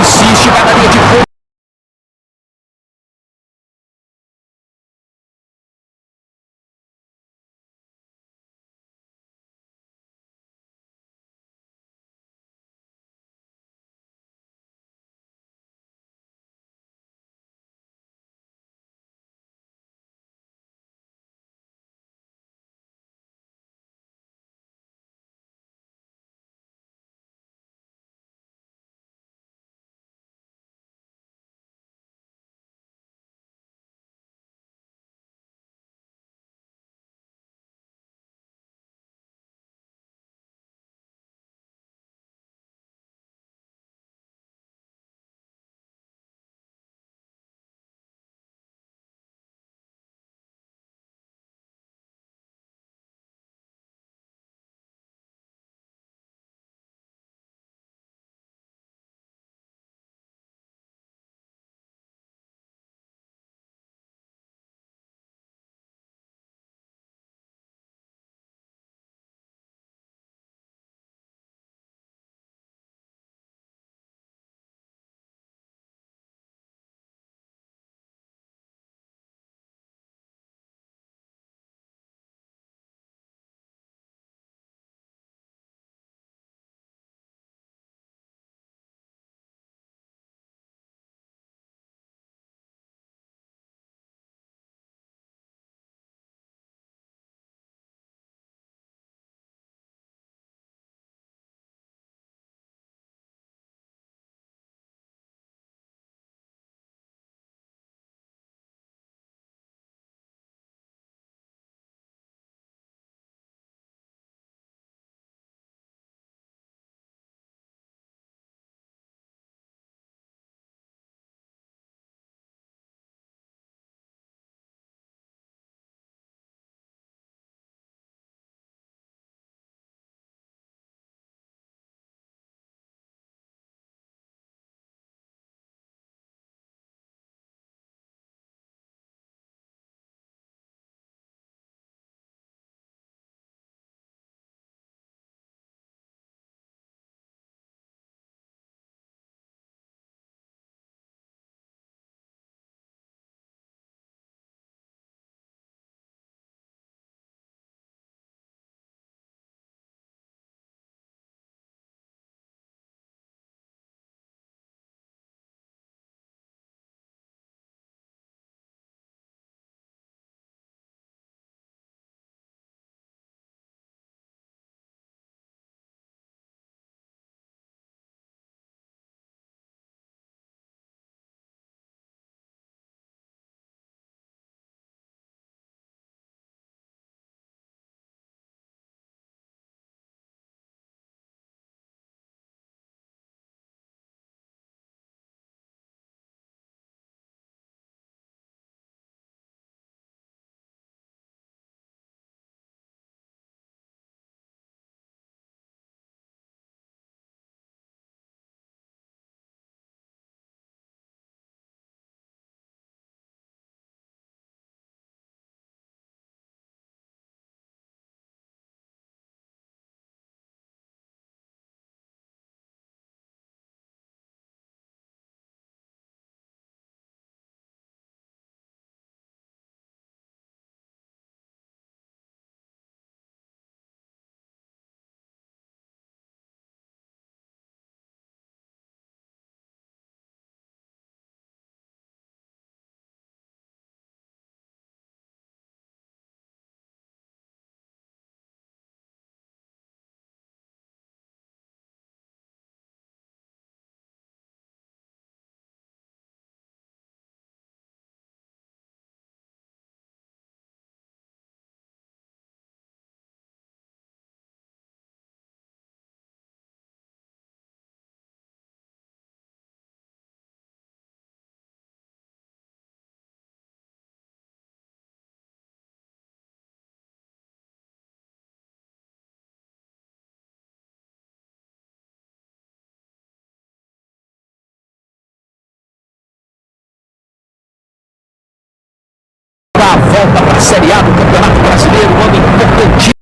insiste, vai na linha de fundo. A volta para a Série A do Campeonato Brasileiro, ano importantíssimo.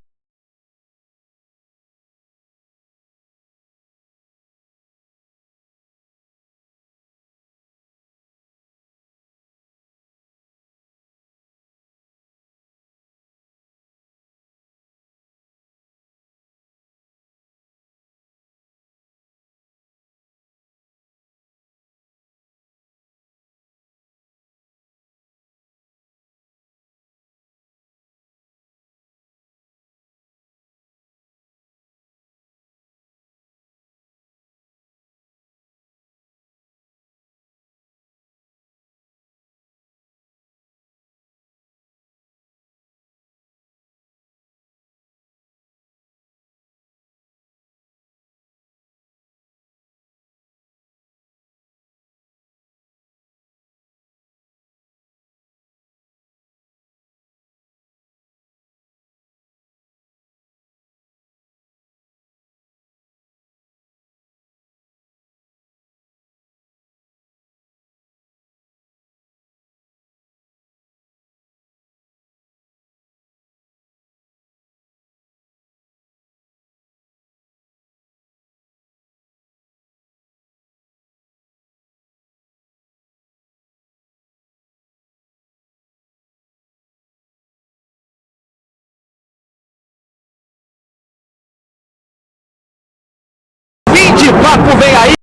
Papo vem aí.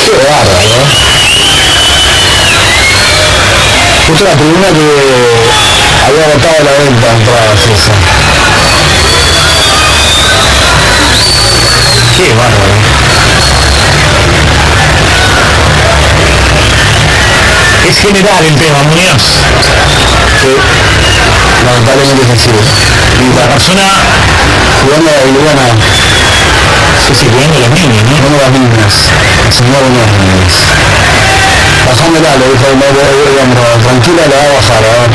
Qué bárbaro, ¿no? Justo la tribuna que había agotado la venta de entradas esa. Qué bárbaro. Es general el tema, Muñoz. Sí, lamentablemente es así. Y la persona jugando a la Liliana. Sí, jugando a los niños, ¿no? Jugando a las niñas. La señora de los niños. Bajámela, le dijo el hombro, tranquila, la va a bajar, a ver.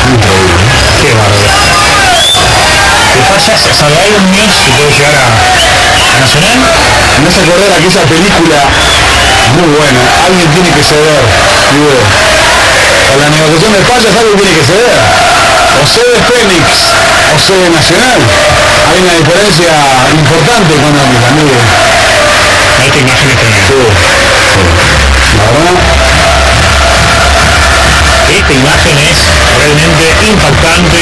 Increíble. Qué bárbaro. ¿Qué pasa? ¿Sabe algo, Muñoz, que puede llegar a Nacional? No se acordar aquella película muy buena, Alguien tiene que ceder. Con la negociación de España, algo tiene que ceder. O cede Fénix, o cede Nacional. Hay una diferencia importante económica, amigo. Esta imagen es tremenda. Sí. La verdad. Esta imagen es realmente impactante.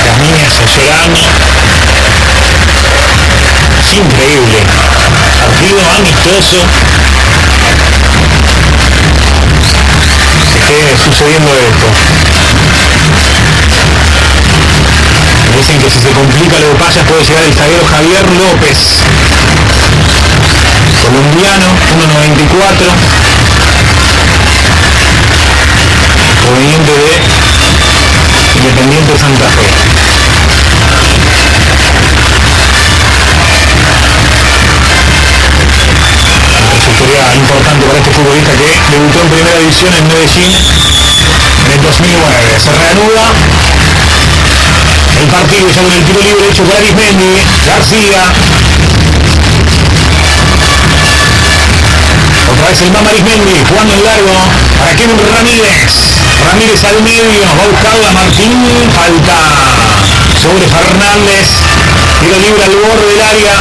Las niñas llorando. Es increíble. Partido amistoso. Que esté sucediendo esto. Dicen que si se complica lo de Payas puede llegar el zaguero Javier López, colombiano, 1.94, proveniente de Independiente Santa Fe. Una trayectoria importante para este futbolista que debutó en primera división en Medellín en el 2009. Se reanuda el partido ya con el tiro libre hecho por Arismendi. García. Otra vez el Mama Arismendi jugando en largo para Kevin Ramírez. Ramírez al medio, va a buscarla Martín. Falta sobre Fernández. Tiro libre al borde del área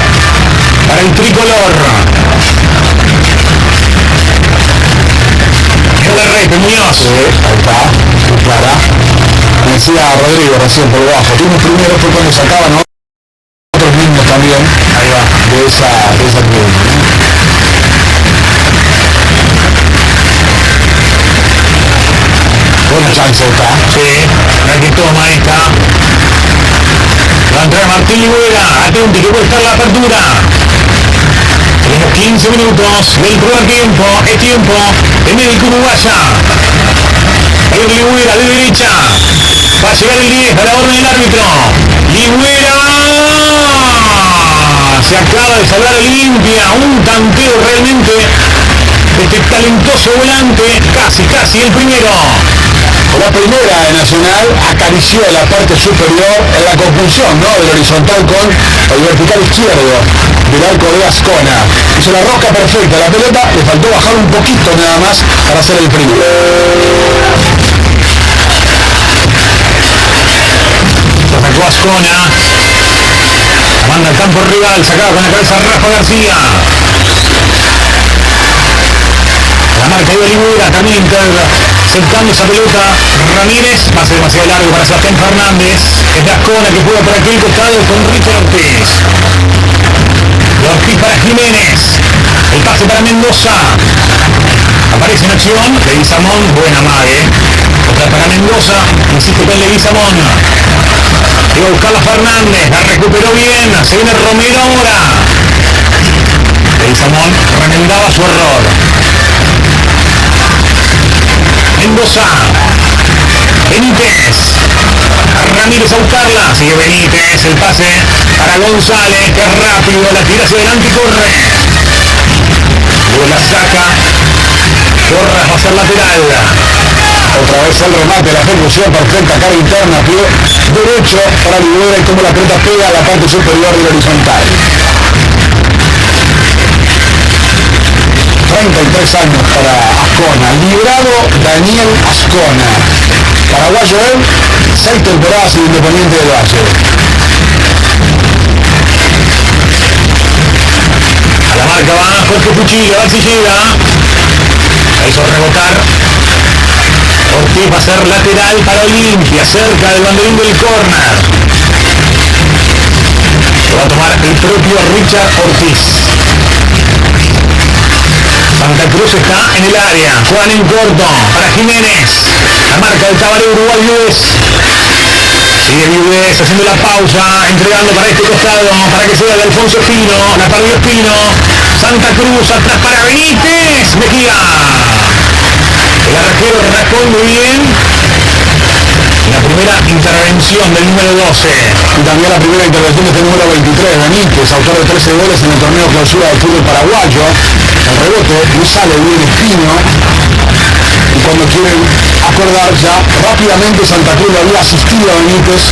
para el tricolor. El rey, Muñoz. Ahí está, muy clara. Me decía Rodrigo recién por bajo. Tuvimos primero fue cuando sacaban otros niños también. Ahí va. De esa tribuna, ¿no? Buena chance esta. Sí, la que toma esta. Va a entrar Martín Ligüera. Atenti que puede estar la apertura. Tenemos 15 minutos del primer tiempo. Es tiempo de Médico Uruguaya. El Ligüera de derecha. Va a llegar el 10 a la orden del árbitro. Ligüera. Se acaba de salvar Olimpia. Un tanteo realmente de este talentoso volante. Casi el primero. La primera de Nacional acarició la parte superior en la conjunción, ¿no?, del horizontal con el vertical izquierdo del arco de Ascona. Hizo la rosca perfecta, la pelota le faltó bajar un poquito nada más para hacer el primero. Lo sacó Ascona. La manda al campo rival, sacaba con la cabeza Rafa García. La marca de Ligüera también interceptando esa pelota. Ramírez, pase demasiado largo para Sebastián Fernández. Es de Ascona que juega por aquel costado con Richard Ortiz. De Ortiz para Jiménez. El pase para Mendoza. Aparece en acción Leguizamón, buena mague. Otra para Mendoza, insiste con Leguizamón. Iba a buscarla Fernández, la recuperó bien. Se viene Romero ahora. Leguizamón remendaba su error. Mendoza. Benítez. Ramírez a buscarla. Sigue Benítez. El pase para González, que es rápido. La tira hacia adelante y corre. Luego la saca. Torres va a ser lateral. Otra vez el remate, la ejecución perfecta, cara interna, pie derecho para Ligüera y como la pelota pega a la parte superior del horizontal. 33 años para Ascona. Librado Daniel Ascona. Paraguayo él, 6 temporadas en Independiente del Valle. A la marca va Jorge Puchillo, a ver si llega. La hizo rebotar. Ortiz va a ser lateral para Olimpia, cerca del banderín del córner. Lo va a tomar el propio Richard Ortiz. Santa Cruz está en el área. Juan en corto para Jiménez. La marca del Tabaré Uruguay Vives. Sigue Vives haciendo la pausa, entregando para este costado, para que sea de Alfonso Espino. La perdió Espino. Santa Cruz atrás para Benítez. Mejía. El arquero responde bien. La primera intervención del número 12. Y también la primera intervención de este número 23, Benítez, autor de 13 goles en el torneo clausura del fútbol paraguayo. El rebote no sale bien Espino. Y cuando quieren acordar ya, rápidamente Santa Cruz le había asistido a Benítez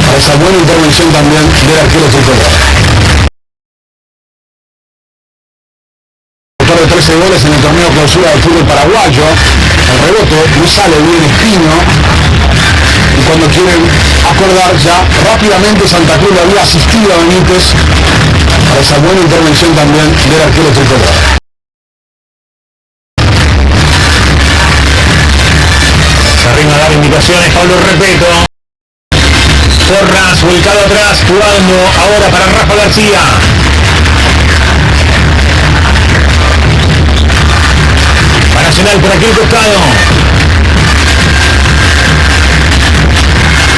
para esa buena intervención también del arquero tricolor. Autor de 13 13 goles en el torneo clausura del fútbol paraguayo. El rebote no sale bien Espino. Y cuando quieren acordar ya, rápidamente Santa Cruz le había asistido a Benítez para esa buena intervención también del arquero tricolor. Se arrima a dar indicaciones Pablo Repeto. Porras volcado atrás, jugando ahora para Rafa García. Para Nacional por aquel costado.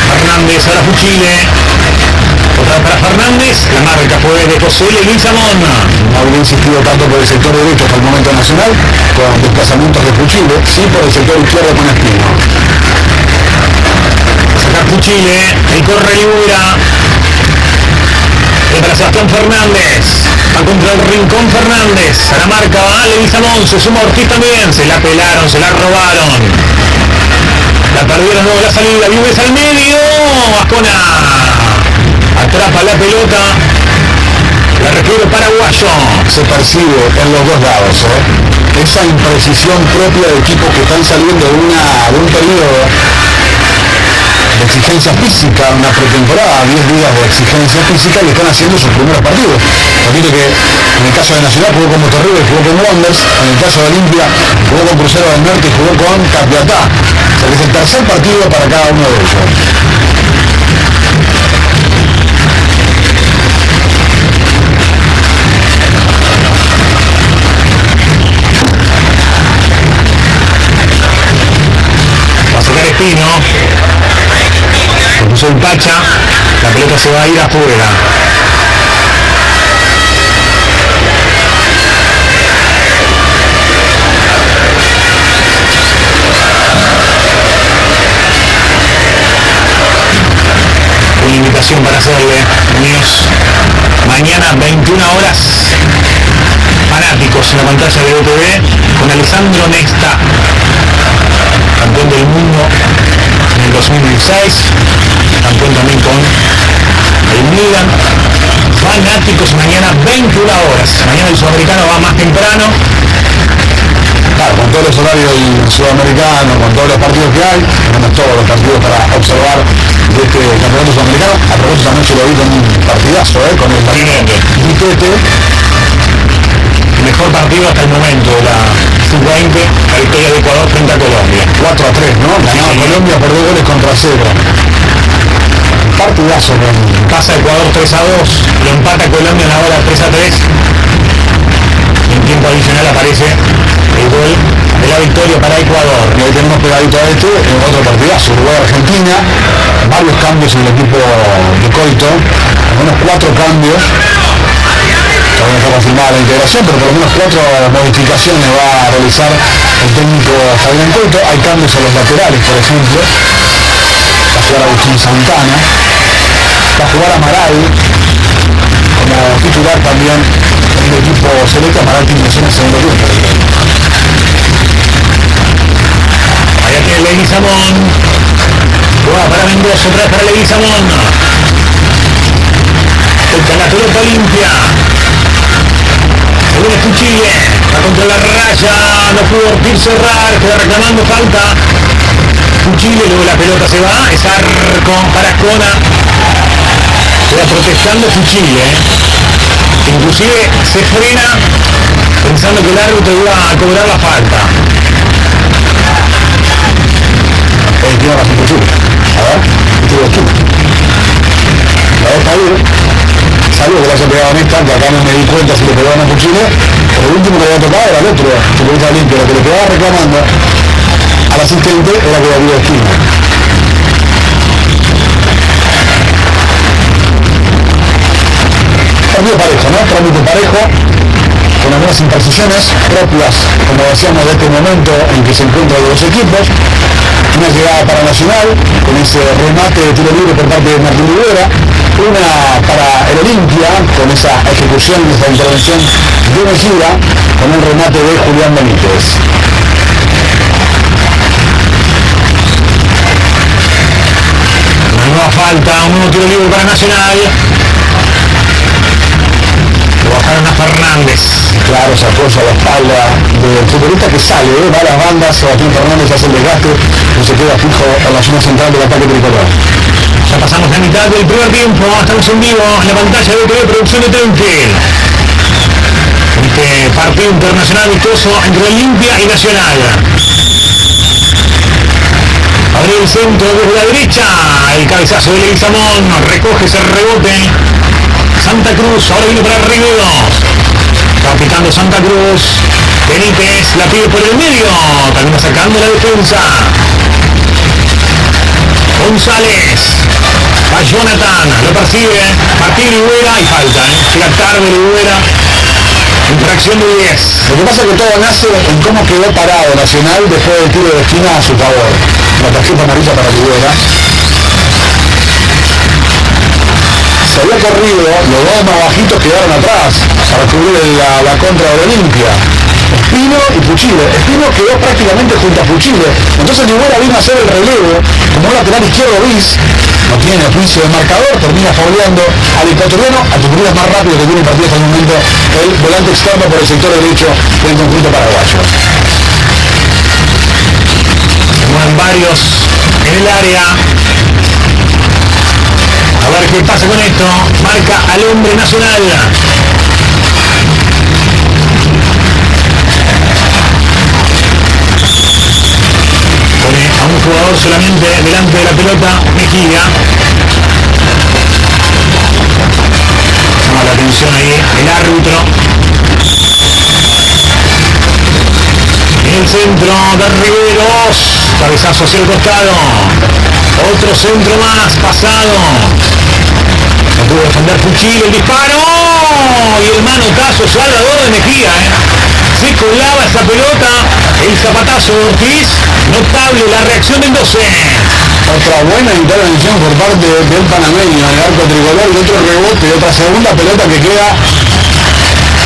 Fernández, ahora Fuchile. Otra para Fernández. La marca fue de José Leguizamón. No había insistido tanto por el sector derecho hasta el momento Nacional, con desplazamientos de Fuchile, sí por el sector izquierdo con Espino. Sacar Fuchile, el corre Libura. Para Sebastián Fernández. Va contra el rincón Fernández. A la marca va Leguizamón. Se suma Ortiz también. Se la pelaron, se la robaron. La perdieron luego la salida. Vives al medio. Ascona atrapa la pelota. La refiere paraguayo. Se percibe en los dos lados, esa imprecisión propia de equipos que están saliendo de un periodo de exigencia física, una pretemporada, 10 días de exigencia física, y están haciendo sus primeros partidos. Repito que en el caso de Nacional jugó con Monterrey, jugó con Wanderers, en el caso de Olimpia jugó con Crucero del Norte y jugó con Capiatá. O sea que es el tercer partido para cada uno de ellos. Va a sacar Espino. Puso el Pacha, la pelota se va a ir afuera. Una invitación para hacerle, niños, mañana 21 horas, fanáticos en la pantalla de BTV con Alessandro Nesta, campeón del mundo en el 2016, campeón también con el Milan. Fanáticos mañana 21 horas. Mañana el sudamericano va más temprano. Claro, con todos los horarios del sudamericano, con todos los partidos que hay, tenemos todos los partidos para observar de este campeonato sudamericano. A propósito, anoche lo vi con un partidazo, con el Vitete. Mejor partido hasta el momento de la sub-20, la victoria de Ecuador frente a Colombia. 4-3, ¿no? Ganaba Colombia por 2 goles contra 0. Partidazo, ¿no? Pasa Ecuador 3-2, lo empata Colombia en la hora 3-3. En tiempo adicional aparece el gol de la victoria para Ecuador. Y ahí tenemos pegadito a en otro partidazo, Uruguay-Argentina. Varios cambios en el equipo de Coito, al menos 4 cambios. Todavía no está confirmada la integración, pero por lo menos 4 modificaciones va a realizar el técnico Fabián Coito. Hay cambios a los laterales, por ejemplo. Va a jugar Agustín Santana, va a jugar Amaral como titular también en el equipo selecto. Amaral tiene en el segundo tiempo. Allá tiene Leguizamón. Juega para Mendoza, otra vez para Leguizamón. Toca la pelota limpia. El Fuchile, va contra la raya, no pudo Ortiz cerrar, queda reclamando falta. Fuchile, luego la pelota se va, es arco para Ascona. Queda protestando Fuchile. Inclusive se frena pensando que el árbitro iba a cobrar la falta. Tiene razón Fuchile. A ver, Fuchile es la deja ir. Salvo que la haya pegado en esta, que acá no me di cuenta si le pegaban a Fuchile, pero el último que le había tocado era el otro, futbolista limpio, lo que le quedaba reclamando al asistente era que había esquina. Partido parejo, ¿no? Trámite parejo, con algunas imprecisiones propias, como decíamos, de este momento en que se encuentran los dos equipos. Una llegada para Nacional, con ese remate de tiro libre por parte de Martín Rivera. Una para el Olimpia, con esa ejecución y esa intervención de Mejía, con un remate de Julián Benítez. Una nueva falta, un nuevo tiro libre para Nacional. Lo baja dejaron a Fernández. Claro, se apoya a la espalda del futbolista que sale, va a las bandas, Sebastián Fernández hace el desgaste y se queda fijo en la zona central del ataque tricolor. Ya pasamos la mitad del primer tiempo, estamos en vivo en la pantalla de TV Producción de Trenfield. Este partido internacional vistoso entre Olimpia y Nacional. Abre el centro desde la derecha, el cabezazo de Leguizamón, recoge ese rebote. Santa Cruz, ahora viene para Riveros. Está picando Santa Cruz. Benítez la pide por el medio, termina sacando la defensa. González, va Jonathan, lo persigue, Martín Ligüera y falta, llega tarde Ligüera. Infracción de 10. Lo que pasa es que todo nace en cómo quedó parado Nacional después del tiro de esquina a su favor. La tarjeta amarilla para Ligüera. Se había corrido, los dos más bajitos quedaron atrás para cubrir la contra de Olimpia. Espino y Puchile. Espino quedó prácticamente junto a Puchile. Entonces Ligüera vino a hacer el relevo como un lateral izquierdo bis. No tiene juicio de marcador, termina fauleando al ecuatoriano, a tus más rápido que tiene el partido hasta el momento, el volante externo por el sector derecho del conjunto paraguayo. Se mueven varios en el área. A ver qué pasa con esto. Marca al hombre Nacional. Pone a un jugador solamente delante de la pelota, Mejía. Llama la atención ahí el árbitro. En el centro de Riveros. Cabezazo hacia el costado. Otro centro más, pasado. No pudo defender Puchile, el disparo. Y el manotazo salvador de Mejía. Se colaba esa pelota. El zapatazo de Ortiz. Notable la reacción del 12. Otra buena intervención por parte del panameño en el arco tricolor y otro rebote, otra segunda pelota que queda.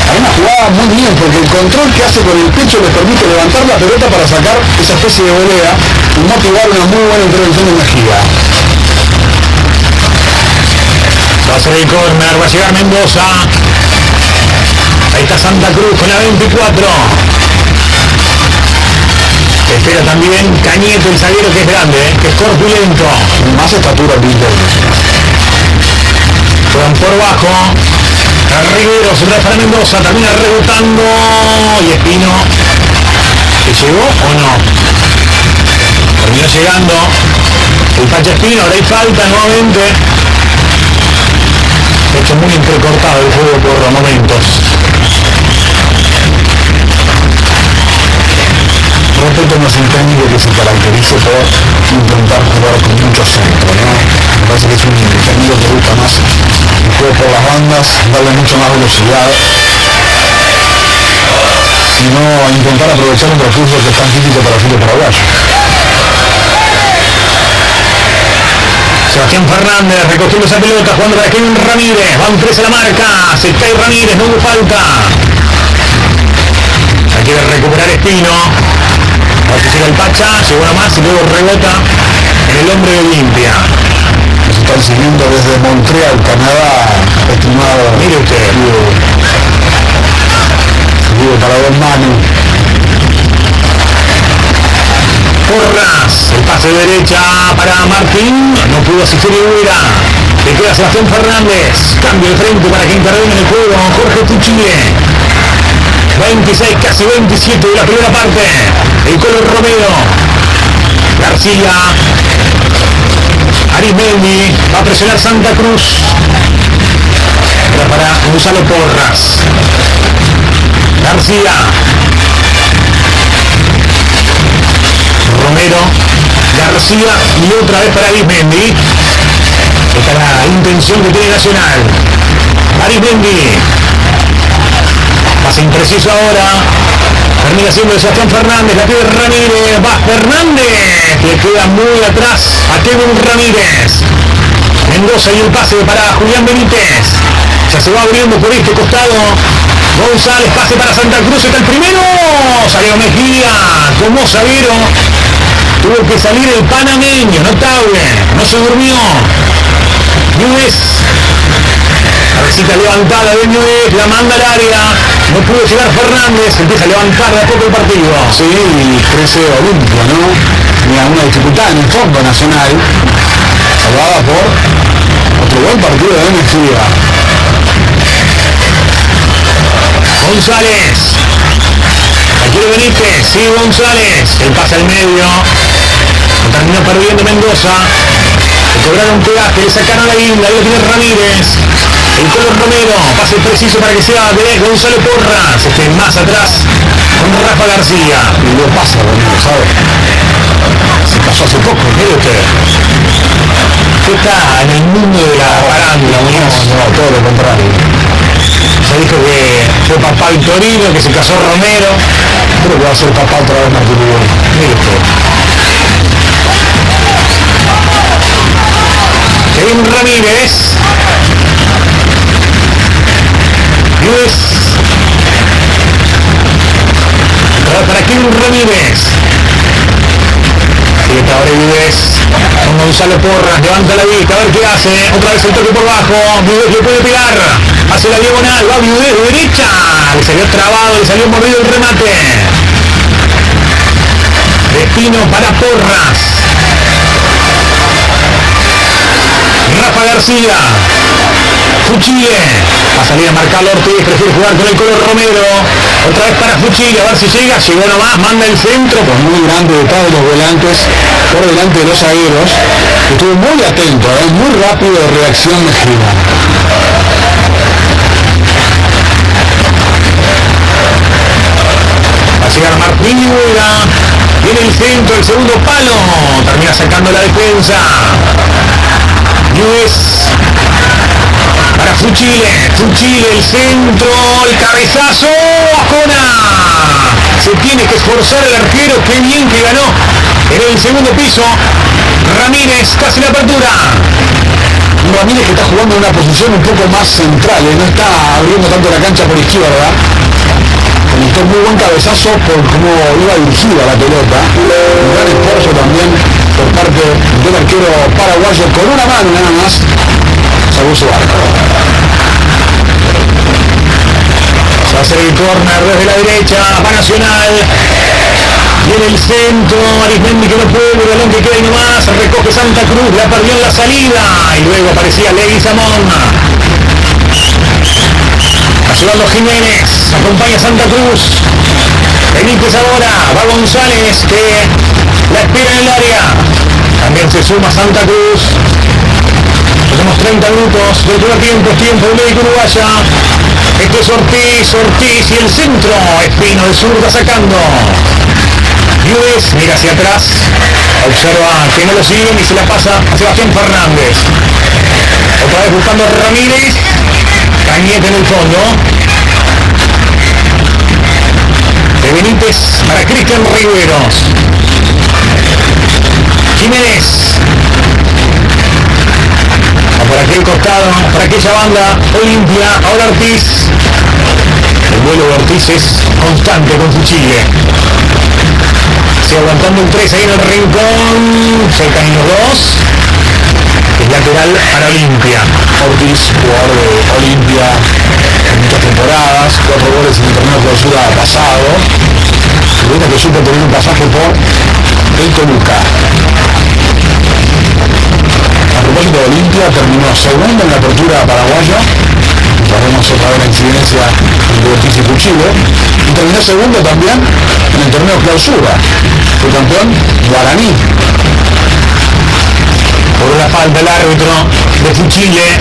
Hay una jugada muy bien porque el control que hace con el pecho le permite levantar la pelota para sacar esa especie de volea y motivar una muy buena intervención de Mejía. Va a ser el córner, va a llegar Mendoza. Ahí está Santa Cruz con la 24. Espera también Cañete, el zaguero que es grande, que es corpulento. Más estatura el Pinto. Juegan por bajo. Riveros se trae para Mendoza, termina rebotando. Y Espino, ¿que llegó o no? Terminó llegando. El Pacha Espino, ahora hay falta nuevamente. Se ha hecho muy entrecortado el juego por momentos. Roberto no es un técnico que se caracterice por intentar jugar con mucho centro, ¿no? Me parece que es un técnico que gusta más el juego por las bandas, darle mucho más velocidad y no intentar aprovechar un recurso que es tan crítico para el fútbol paraguayo. Sebastián Fernández recogiendo esa pelota, jugando para Kevin Ramírez, van 3 a la marca, se cae Ramírez, no hubo falta. Hay que recuperar Espino. Ahora que llega el Pacha, llegó una más y luego rebota en el hombre de Olimpia. Nos están siguiendo desde Montreal, Canadá, estimado. Mire usted. Saludo para Don Manu. Porras, el pase de derecha para Martín, no pudo asistir Ligüera. Le queda Sebastián Fernández, cambio de frente para que intervenga en el juego Jorge Puchile. 26, casi 27 de la primera parte. El Colo Romero. García. Arismendi. Va a presionar Santa Cruz. Era para Gonzalo Porras. García. Romero. García. Y otra vez para Arismendi. Esta es la intención que tiene Nacional. Arismendi. Pase impreciso ahora. Termina siendo de Sebastián Fernández. La pide Ramírez. Va Fernández. Le queda muy atrás a Kevin Ramírez. Mendoza y el pase para Julián Benítez. Ya se va abriendo por este costado. González, pase para Santa Cruz. Está el primero. Salió Mejía. Como zaguero. Tuvo que salir el panameño. Notable. No se durmió. Nubes. Pelotita levantada de Newell, la manda al área. No pudo llegar Fernández, empieza a levantar de a poco el partido. Sí, y crece Olimpia, ¿no? Tenía una dificultad en el fondo nacional, salvada por otro buen partido de Mejía. González. Aquí lo Benítez, sí, González. El pase al medio. Terminó perdiendo Mendoza. Le cobraron peaje, le sacaron la guinda, lo tiene Ramírez. El Colo Romero, pase preciso para que sea de Gonzalo Porras. Más atrás con Rafa García. Y lo pasa, Romero, ¿sabe? Se pasó hace poco, mire usted. Usted está en el mundo de la farándula, Muñoz. No, todo lo contrario. Se dijo que fue papá Victorino, que se casó Romero. Creo que va a ser papá otra vez Martín Rivera. Mire usted. Kevin Ramírez. Luis. Para Kevin Ramírez. Y ahora Vives con Gonzalo Porras, levanta la vista, a ver qué hace. Otra vez el toque por bajo. Vives le puede pegar. Hace la diagonal, va Vives de derecha. Le salió trabado, le salió mordido el remate. Destino para Porras. Rafa García. Fuchile. Va a salir a marcarlo Ortiz, prefiere jugar con el Colo Romero. Otra vez para Fuchile, a ver si llega. Llegó nomás, manda el centro. Con muy grande detrás de los volantes, por delante de los zagueros. Estuvo muy atento, muy rápido de reacción Mejía. Va a llegar Martín Huida. Viene el centro, el segundo palo. Termina sacando la defensa. Llues. Para Fuchile. Fuchile, el centro, el cabezazo. ¡Ajona! Se tiene que esforzar el arquero. Qué bien que ganó en el segundo piso. Ramírez, casi la apertura. Ramírez que está jugando en una posición un poco más central, no está abriendo tanto la cancha por izquierda. Conectó muy buen cabezazo por cómo iba dirigida la pelota. Un gran esfuerzo también por parte del arquero paraguayo, con una mano nada más salvó su arco. Se va a hacer el córner desde la derecha, va Nacional. Viene el centro, Arismendi que no puede, el balón que queda ahí nomás, recoge Santa Cruz, la perdió en la salida y luego aparecía Leguizamón. Ayudando Jiménez, acompaña Santa Cruz. Benítez ahora, va González que la espera en el área. También se suma Santa Cruz. Tenemos 30 minutos del primer tiempo, tiempo de Médico Uruguaya. Este es Ortiz y el centro. Espino de zurda sacando. Llues mira hacia atrás, observa que no lo siguen y se la pasa a Sebastián Fernández. Otra vez buscando a Ramírez. Cañete en el fondo. De Benítez para Cristian Riveros. Jiménez. Va por aquel costado, por aquella banda. Olimpia, ahora Ortiz. El vuelo de Ortiz es constante con Fuchile. Sigue aguantando un 3 ahí en el rincón. Cerca en los dos. Es lateral para Olimpia. Ortiz, jugador de Olimpia en muchas temporadas, 4 goles en el torneo de clausura pasado. Ahorita que supo tener un pasaje por el Toluca. A propósito de Olimpia, terminó segundo en la apertura paraguaya. Veremos otra vez la incidencia entre Ortiz y Fuchile. Y terminó segundo también en el torneo clausura. Fue campeón Guaraní. Por una falta el árbitro de Fuchile.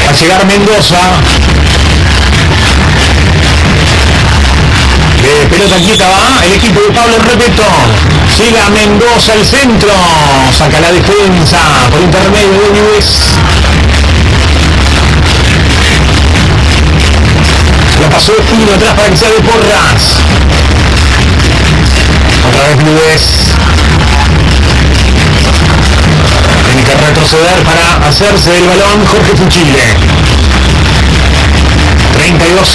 Va a llegar Mendoza. De pelota quieta va el equipo de Pablo Repeto. Llega Mendoza al centro. Saca la defensa por intermedio de Llues. La pasó Espino atrás para que sea de Porras. Otra vez Llues. Tiene que retroceder para hacerse del balón Jorge Fuchile. 32,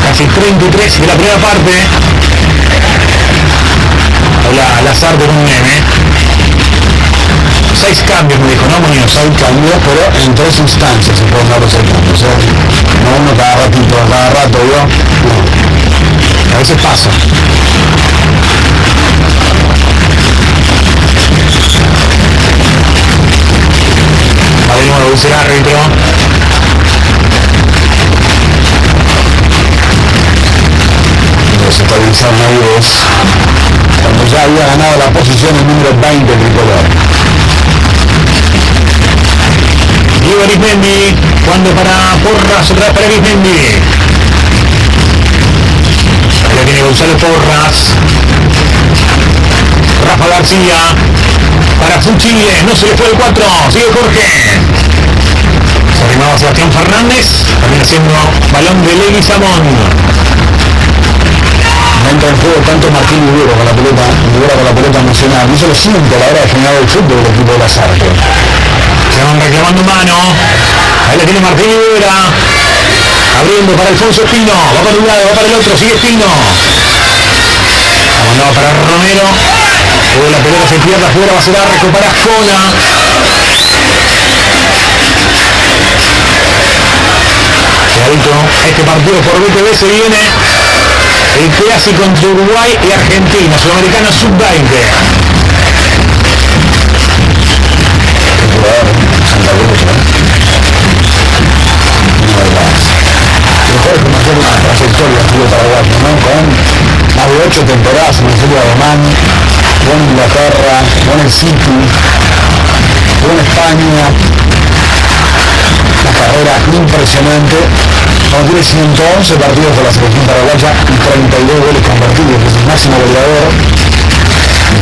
casi 33 de la primera parte. Habla Lazar con un meme. 6 cambios, me dijo, ¿no, Muñoz? 6 cambios, pero en 3 instancias se pueden dar los 6 cambios, ¿eh? No uno cada ratito, cada rato, ¿yo? No. A veces pasa. Va de nuevo, dice el árbitro. Desestabilizar ahí es cuando ya había ganado la posición el número 20 tricolor. Diego Arismendi, cuando para Porras, otra vez para Arismendi. Ahí la tiene Gonzalo Porras. Rafa García. Para Fuchile, no se le fue el 4. Sigue Jorge. Se arrimaba Sebastián Fernández. También haciendo balón de Leguizamón. Entra en juego tanto Martín Rivera con la pelota nacional. Y eso lo siente a la hora de generar el fútbol del equipo de las Artes. Se van reclamando mano. Ahí la tiene Martín Rivera. Abriendo para Alfonso Espino. Va para un lado, va para el otro. Sigue Espino. Mandado para Romero. Luego la pelota se pierde afuera. Va a ser arco para Ascona. Quedadito este partido por BTV se viene el clásico entre Uruguay y Argentina, Sudamericana Sub-20. Santa Cruz, ¿no? Uno de los mejores que marcó una trayectoria del fútbol paraguayo, ¿no? Con más de 8 temporadas en el fútbol alemán, con Inglaterra, con el City, con España. Una carrera impresionante. Cuando tiene 111 partidos con la selección paraguaya y 32 goles convertidos, que es el máximo goleador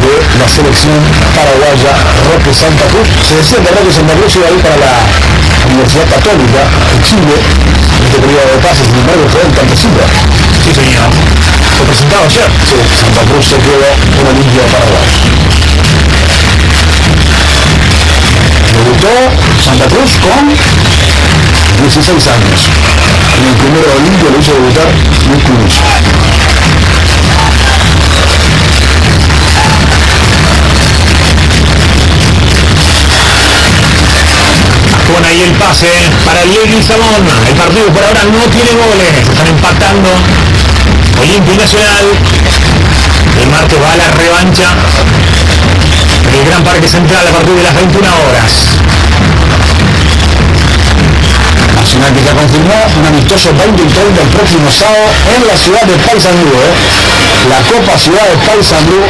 de la selección paraguaya, Roque Santa Cruz. Se decía que Roque Santa Cruz iba a ir para la Universidad Católica de Chile en este periodo de pases, sin embargo fue el Cantecilla. Sí, señor. Fue presentado ayer. Sí, Santa Cruz se quedó en Olimpia de Paraguay. Debutó Santa Cruz con 16 años. En el primero de Olimpia lo hizo debutar muy curioso. Con ahí el pase para Leguizamón. El partido por ahora no tiene goles. Están empatando Olimpia y Nacional. El martes va a la revancha en el Gran Parque Central a partir de las 21 horas. Nacional que ya confirmó un amistoso 20 y 30 el próximo sábado en la ciudad de Paysandú, la Copa Ciudad de Paysandú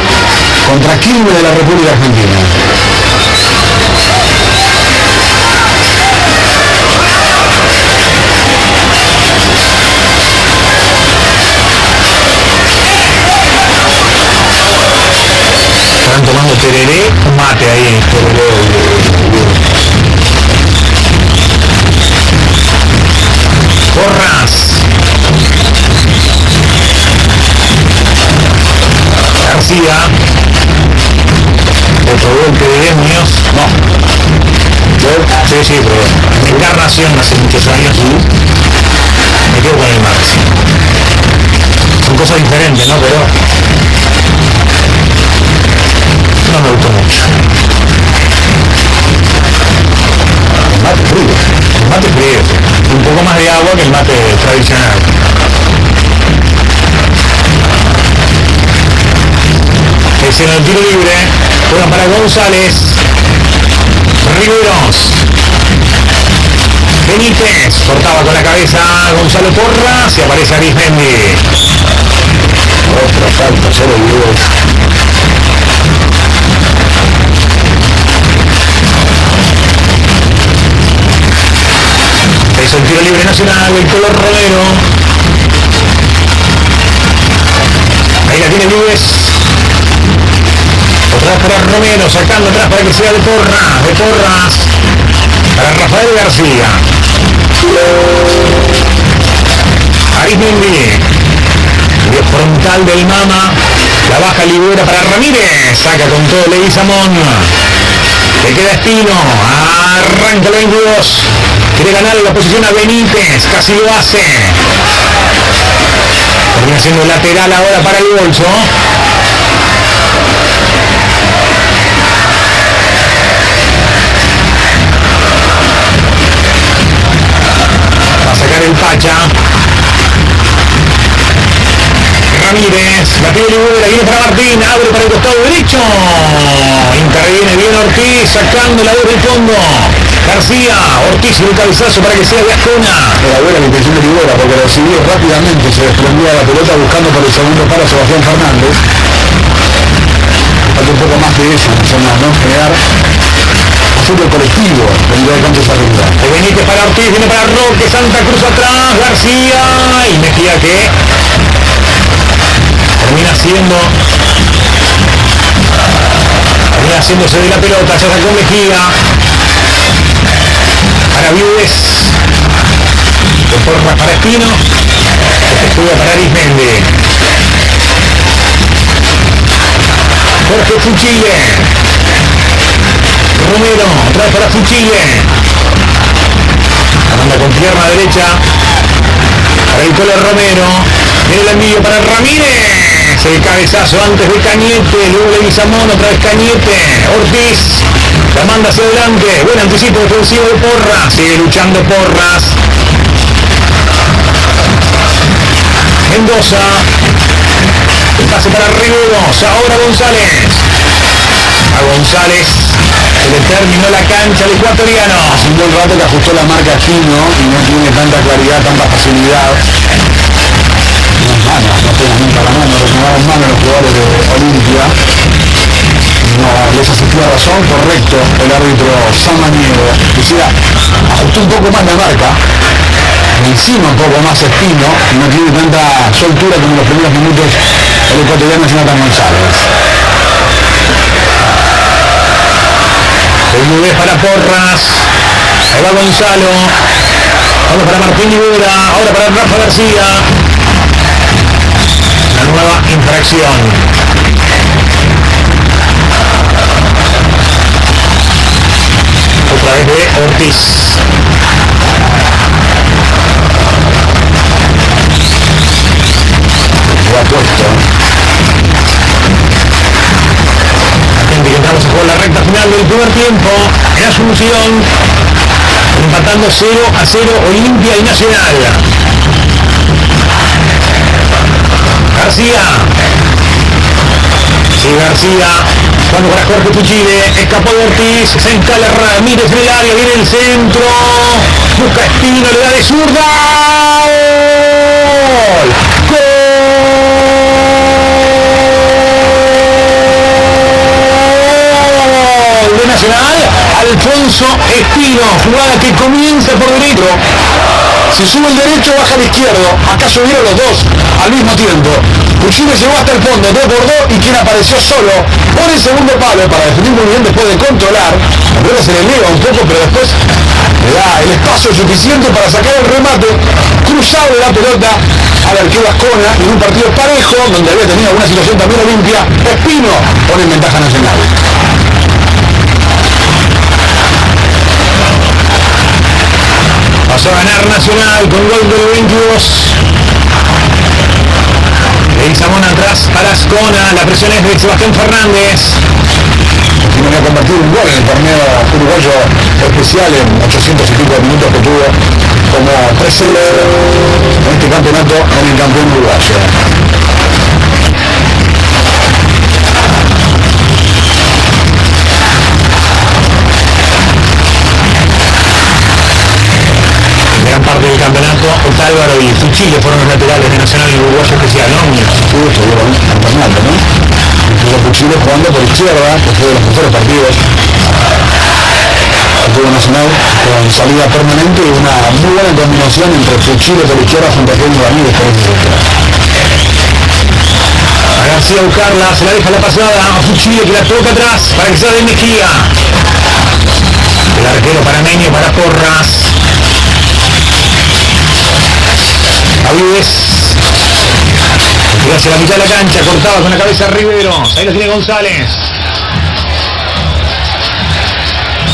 contra Quilmes de la República Argentina. Están tomando tereré, un mate ahí. Porras. García. Otro golpe de Muñoz. No. Sí, pero Encarnación hace muchos años. Me quedo con el Max. Son cosas diferentes, ¿no? Pero no me gustó mucho. El mate frío. El mate frío, sí. Un poco más de agua que el mate tradicional. Es en el tiro libre. Juegan para González. Riveros. Benítez. Cortaba con la cabeza Gonzalo Porras y aparece Arismendi. Otro salto, 0 videos. Es el tiro libre nacional, el color Romero. Ahí la tiene Luis. Otra vez para Romero, sacando atrás para que sea de Porras. Para Rafael García. Arismendi. El frontal del Mama. La baja Libera para Ramírez. Saca con todo Leguizamón. Le queda Espino. Arranca el 22. Quiere ganar la posición a Benítez. Casi lo hace. Termina siendo lateral ahora para el bolso. Pacha. Ramírez, la pide Libera, viene para Martín, abre para el costado derecho. Interviene bien Ortiz, sacándola desde el fondo. García, Ortiz y un cabezazo para que sea de Ascona. Era buena la intención de Libera porque lo recibió rápidamente, se desprendió a la pelota buscando por el segundo palo a Sebastián Fernández. Falta un poco más de eso, ¿no? Generar fútbol colectivo, vendría de cantos arriba. De Benítez para Ortiz, viene para Roque, Santa Cruz atrás, García y Mejía que termina haciéndose de la pelota, ya sacó Mejía. Para Viudes, de Porras para Espino, estuvo para Arismendi. Jorge Fuchile, Romero, otra vez para Fuchile. Manda con pierna derecha para el Colo Romero. Viene el envío para Ramírez. El cabezazo antes de Cañete, luego de Guizamón, otra vez Cañete. Ortiz la manda hacia adelante. Buen anticipo defensivo de Porras. Sigue luchando Porras. Mendoza. El pase para Riveros. Ahora González. A González se le terminó la cancha al ecuatoriano. Hace un buen rato que ajustó la marca Espino y no tiene tanta claridad, tanta facilidad. No tengan nunca la mano, retomaron mano los jugadores de Olimpia. No les asistió a razón, correcto el árbitro Samaniego. Decía, ajustó un poco más la marca, encima un poco más Espino, y no tiene tanta soltura como en los primeros minutos el ecuatoriano Jonathan González. El Mudez para Porras. Ahí va Gonzalo. Vamos para Martín Libera. Ahora para Rafa García. La nueva infracción. Otra vez de Ortiz. Lo ha puesto. Atenti que entramos a jugar la recta final del primer tiempo. En Asunción. Empatando 0-0 Olimpia y Nacional. García. Sí, García. Cuando para Jorge Fuchile. Escapó de Ortiz. Se instala Ramírez en el área. Viene el centro. Busca Espino. Le da de zurda. ¡Gol! ¡Gol! De Nacional. Alfonso Espino. Jugada que comienza por derecho. Si sube el derecho, baja el izquierdo. Acá subieron los dos al mismo tiempo. Fuchile llegó hasta el fondo, desbordó y quien apareció solo por el segundo palo para definir muy bien después de controlar. La pelota se le eleva un poco, pero después le da el espacio suficiente para sacar el remate cruzado de la pelota al arquero Ascona en un partido parejo donde había tenido alguna situación también Olimpia. Espino pone en ventaja Nacional. Pasó a ganar Nacional con gol del 22. Leguizamón atrás para Ascona. La presión es de Sebastián Fernández. Tiene que convertir un gol en el torneo uruguayo especial en 800 y pico de minutos que tuvo como presente en este campeonato en el campeón uruguayo. Gran parte del campeonato, Otálvaro y Fuchile fueron los laterales de Nacional y Uruguayo especial, ¿no? Sí, estuvieron alternando, ¿no? Incluso Fuchile jugando por izquierda, que fue de los mejores partidos. Partido Nacional con salida permanente y una muy buena combinación entre Fuchile por izquierda junto a Kevin Ramírez por izquierda. A García buscarla, se la deja la pasada a Fuchile que la toca atrás para que sea de Mejía. El arquero panameño para Porras. Avides. Hacia la mitad de la cancha, cortaba con la cabeza Riveros. Ahí lo tiene González.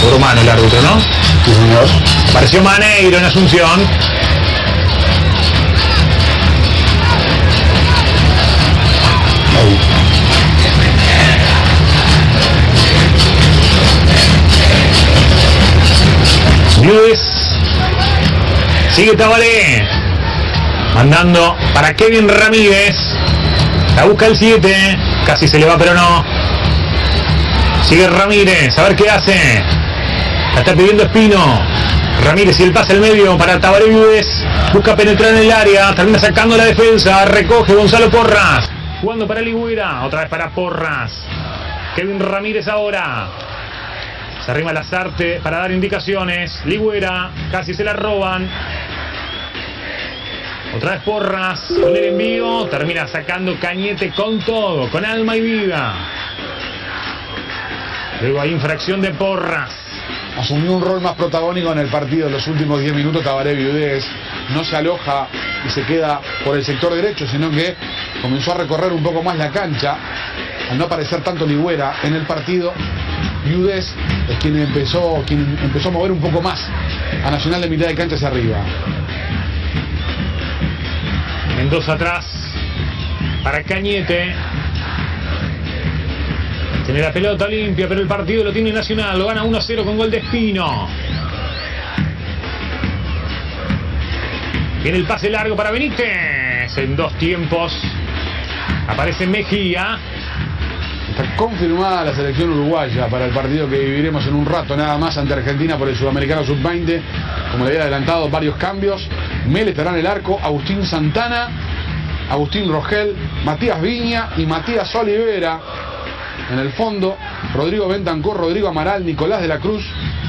Por humano el árbitro, ¿no? Sí, señor. Apareció Maneiro en Asunción. Ahí. Luis. Sigue Tabalé. Mandando para Kevin Ramírez. La busca el 7. Casi se le va, pero no. Sigue Ramírez. A ver qué hace. La está pidiendo Espino. Ramírez y el pase al medio para Tabaré Viudés. Busca penetrar en el área. Termina sacando la defensa. Recoge Gonzalo Porras. Jugando para Ligüera. Otra vez para Porras. Kevin Ramírez ahora. Se arrima Lazarte para dar indicaciones. Ligüera. Casi se la roban. Otra vez Porras. Con el envío. Termina sacando Cañete con todo. Con alma y vida. Luego hay infracción de Porras. Asumió un rol más protagónico en el partido en los últimos 10 minutos. Tabaré Viudés no se aloja y se queda por el sector derecho, sino que comenzó a recorrer un poco más la cancha. Al no aparecer tanto Ligüera en el partido, Viudés es quien empezó a mover un poco más a Nacional de mitad de cancha hacia arriba. Mendoza atrás para Cañete. Tiene la pelota limpia, pero el partido lo tiene Nacional. Lo gana 1-0 con gol de Espino. Viene el pase largo para Benítez. En 2 tiempos. Aparece Mejía. Está confirmada la selección uruguaya para el partido que viviremos en un rato nada más ante Argentina por el Sudamericano Sub-20. Como le había adelantado, varios cambios. Mel estará en el arco, Agustín Santana, Agustín Rogel, Matías Viña y Matías Olivera. En el fondo, Rodrigo Bentancor, Rodrigo Amaral, Nicolás de la Cruz,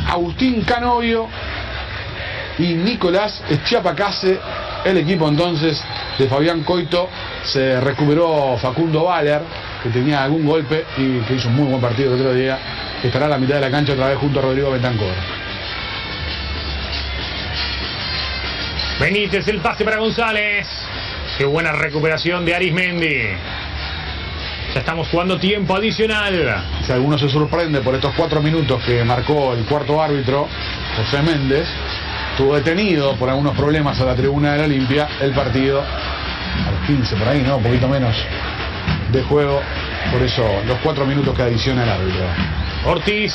Agustín Canovio y Nicolás Chiapacase. El equipo entonces de Fabián Coito. Se recuperó Facundo Valer, que tenía algún golpe y que hizo un muy buen partido el otro día. Estará a la mitad de la cancha otra vez junto a Rodrigo Bentancor. Benítez, el pase para González. Qué buena recuperación de Arismendi. Ya estamos jugando tiempo adicional. Si alguno se sorprende por estos 4 minutos que marcó el cuarto árbitro, José Méndez, estuvo detenido por algunos problemas a la tribuna de la Olimpia. El partido a los 15 por ahí, ¿no? Un poquito menos de juego. Por eso los 4 minutos que adiciona el árbitro. Ortiz.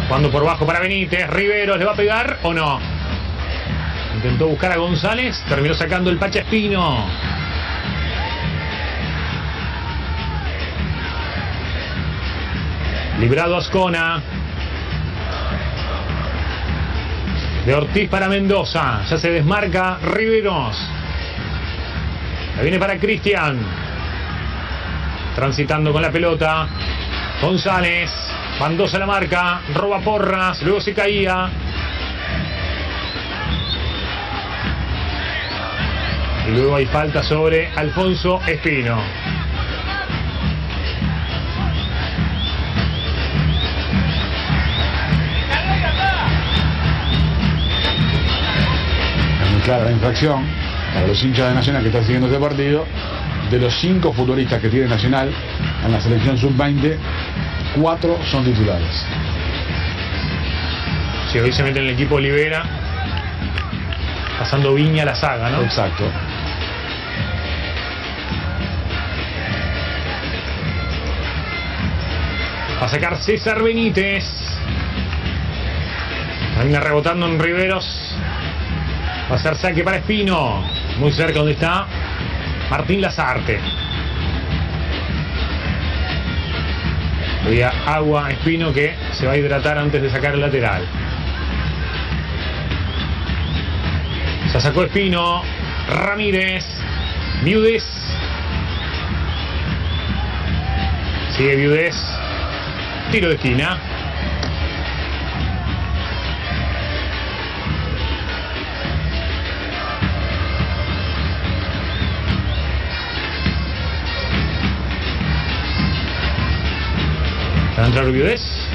Jugando por bajo para Benítez. Riveros, ¿le va a pegar o no? Intentó buscar a González. Terminó sacando el Pacha Espino. Librado Ascona. De Ortiz para Mendoza. Ya se desmarca Riveros. La viene para Cristian. Transitando con la pelota. González. Mendoza la marca. Roba Porras. Luego se caía. Y luego hay falta sobre Alfonso Espino. Claro, la infracción para los hinchas de Nacional que están siguiendo este partido. De los 5 futbolistas que tiene Nacional en la selección sub-20, 4 son titulares. Si hoy se mete en el equipo Olivera, pasando Viña a la saga, ¿no? Exacto. Va a sacar César Benítez. Termina rebotando en Riveros. Va a ser saque para Espino. Muy cerca donde está Martín Lazarte. Había agua a Espino que se va a hidratar antes de sacar el lateral. Se sacó Espino. Ramírez. Viudés. Sigue Viudés. Tiro de esquina. ¿Va a entrar Viudés?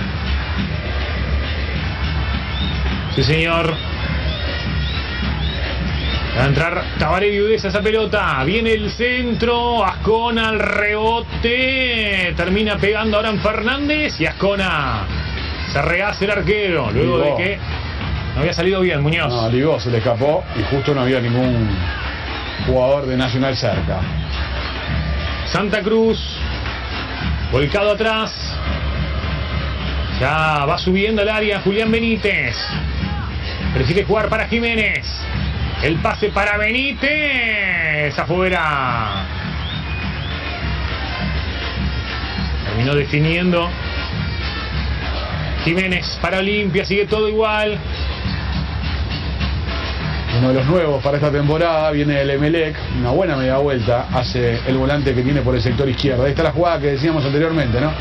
Sí, señor. Va a entrar Tabaré Viudés a esa pelota. Viene el centro. Ascona al rebote. Termina pegando ahora en Fernández. Y Ascona se rehace el arquero. Luego de que no había salido bien, Muñoz. No, ligó, se le escapó y justo no había ningún jugador de Nacional cerca. Santa Cruz. Volcado atrás. Ya va subiendo al área Julián Benítez. Prefiere jugar para Jiménez. El pase para Benítez. Afuera. Terminó definiendo Jiménez para Olimpia. Sigue todo igual. Uno de los nuevos para esta temporada viene el Emelec, una buena media vuelta, hace el volante que tiene por el sector izquierdo. Ahí está la jugada que decíamos anteriormente, ¿no?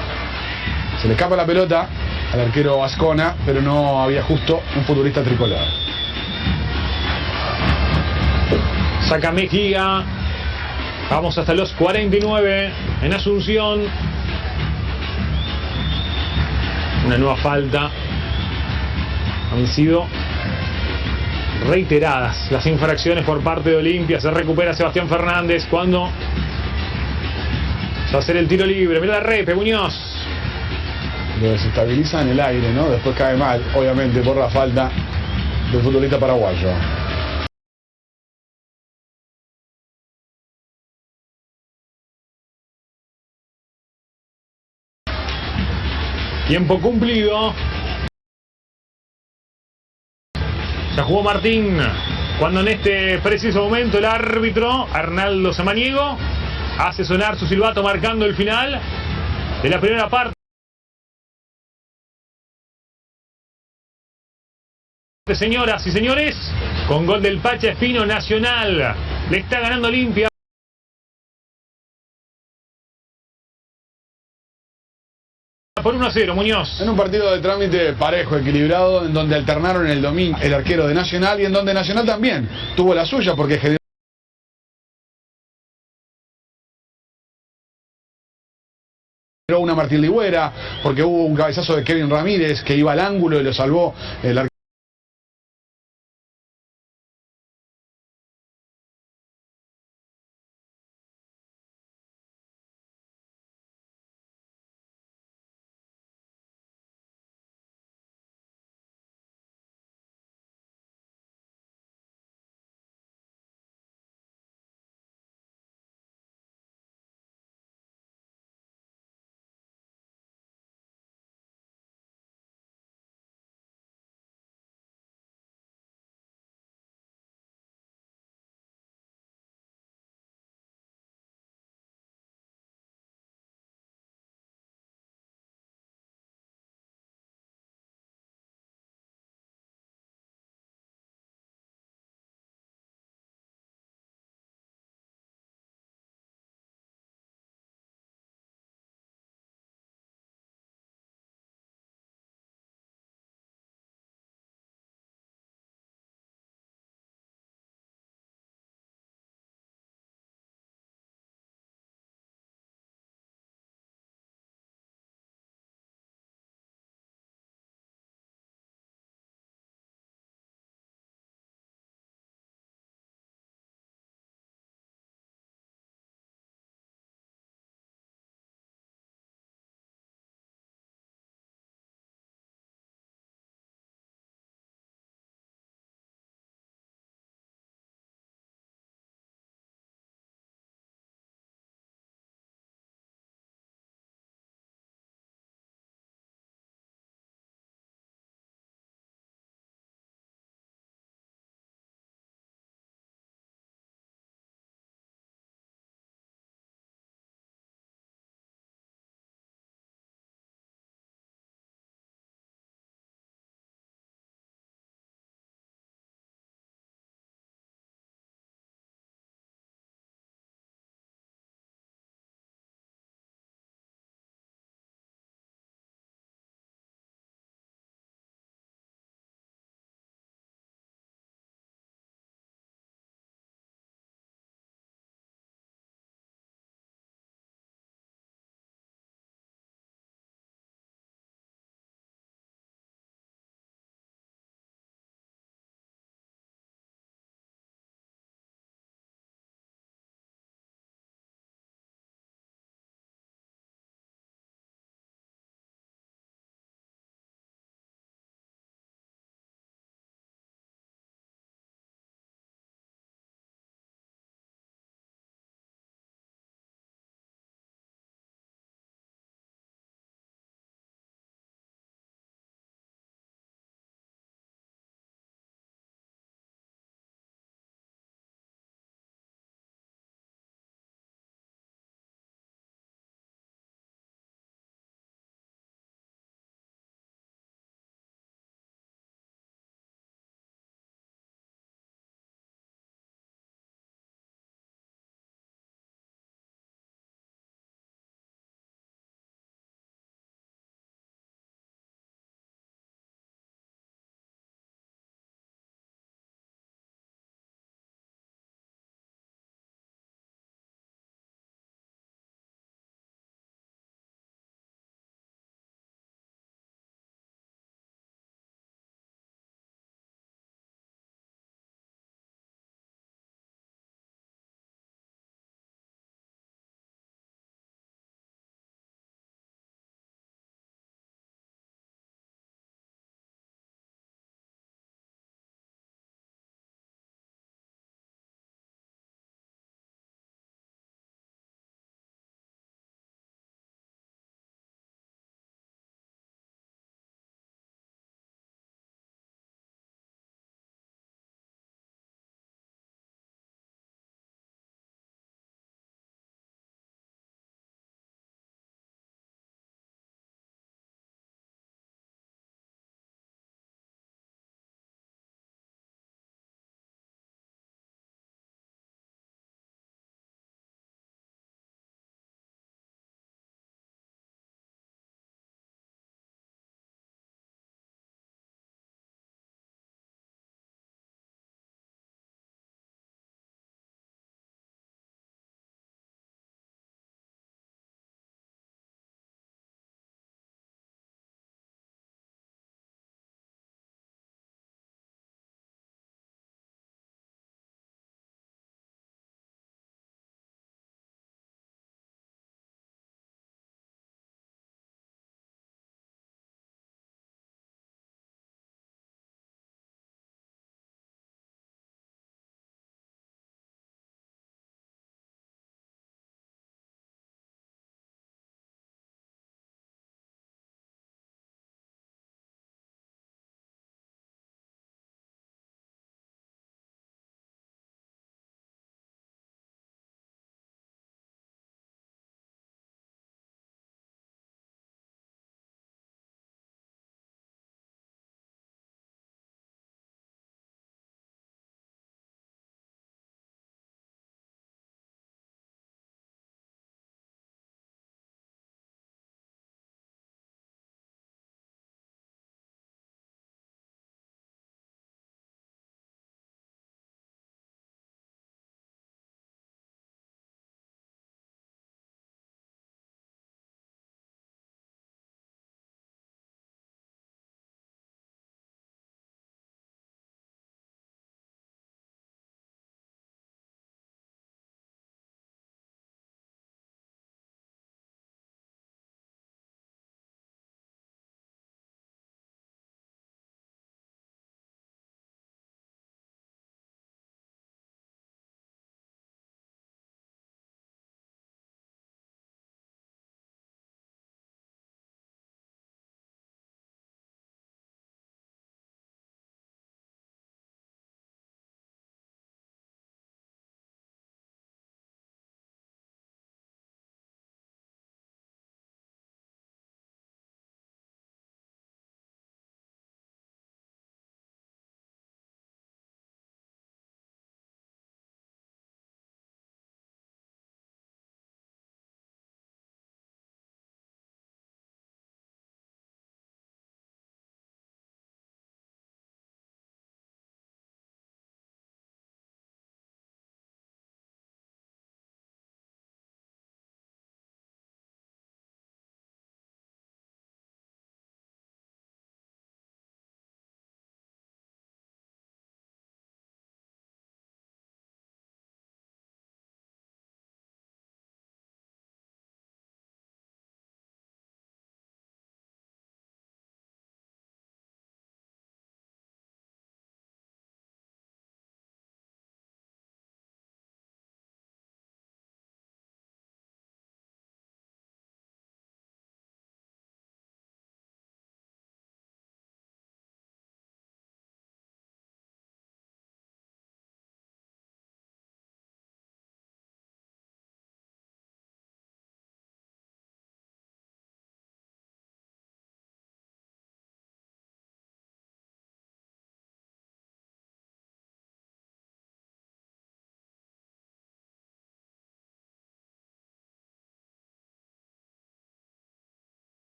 Se le escapa la pelota al arquero Ascona, pero no había justo un futbolista tricolor. Saca Mejía. Vamos hasta los 49 en Asunción. Una nueva falta. Han sido reiteradas las infracciones por parte de Olimpia. Se recupera Sebastián Fernández cuando va a hacer el tiro libre. Mira la repe, Muñoz. Lo desestabiliza en el aire, ¿no? Después cae mal, obviamente, por la falta del futbolista paraguayo. Tiempo cumplido. Ya jugó Martín. Cuando en este preciso momento el árbitro Arnaldo Samaniego hace sonar su silbato marcando el final de la primera parte. Señoras y señores, con gol del Pacha Espino, Nacional le está ganando Olimpia por 1-0, Muñoz. En un partido de trámite parejo, equilibrado, en donde alternaron el dominio el arquero de Nacional y en donde Nacional también tuvo la suya porque generó una Martín Ligüera, porque hubo un cabezazo de Kevin Ramírez que iba al ángulo y lo salvó el arquero.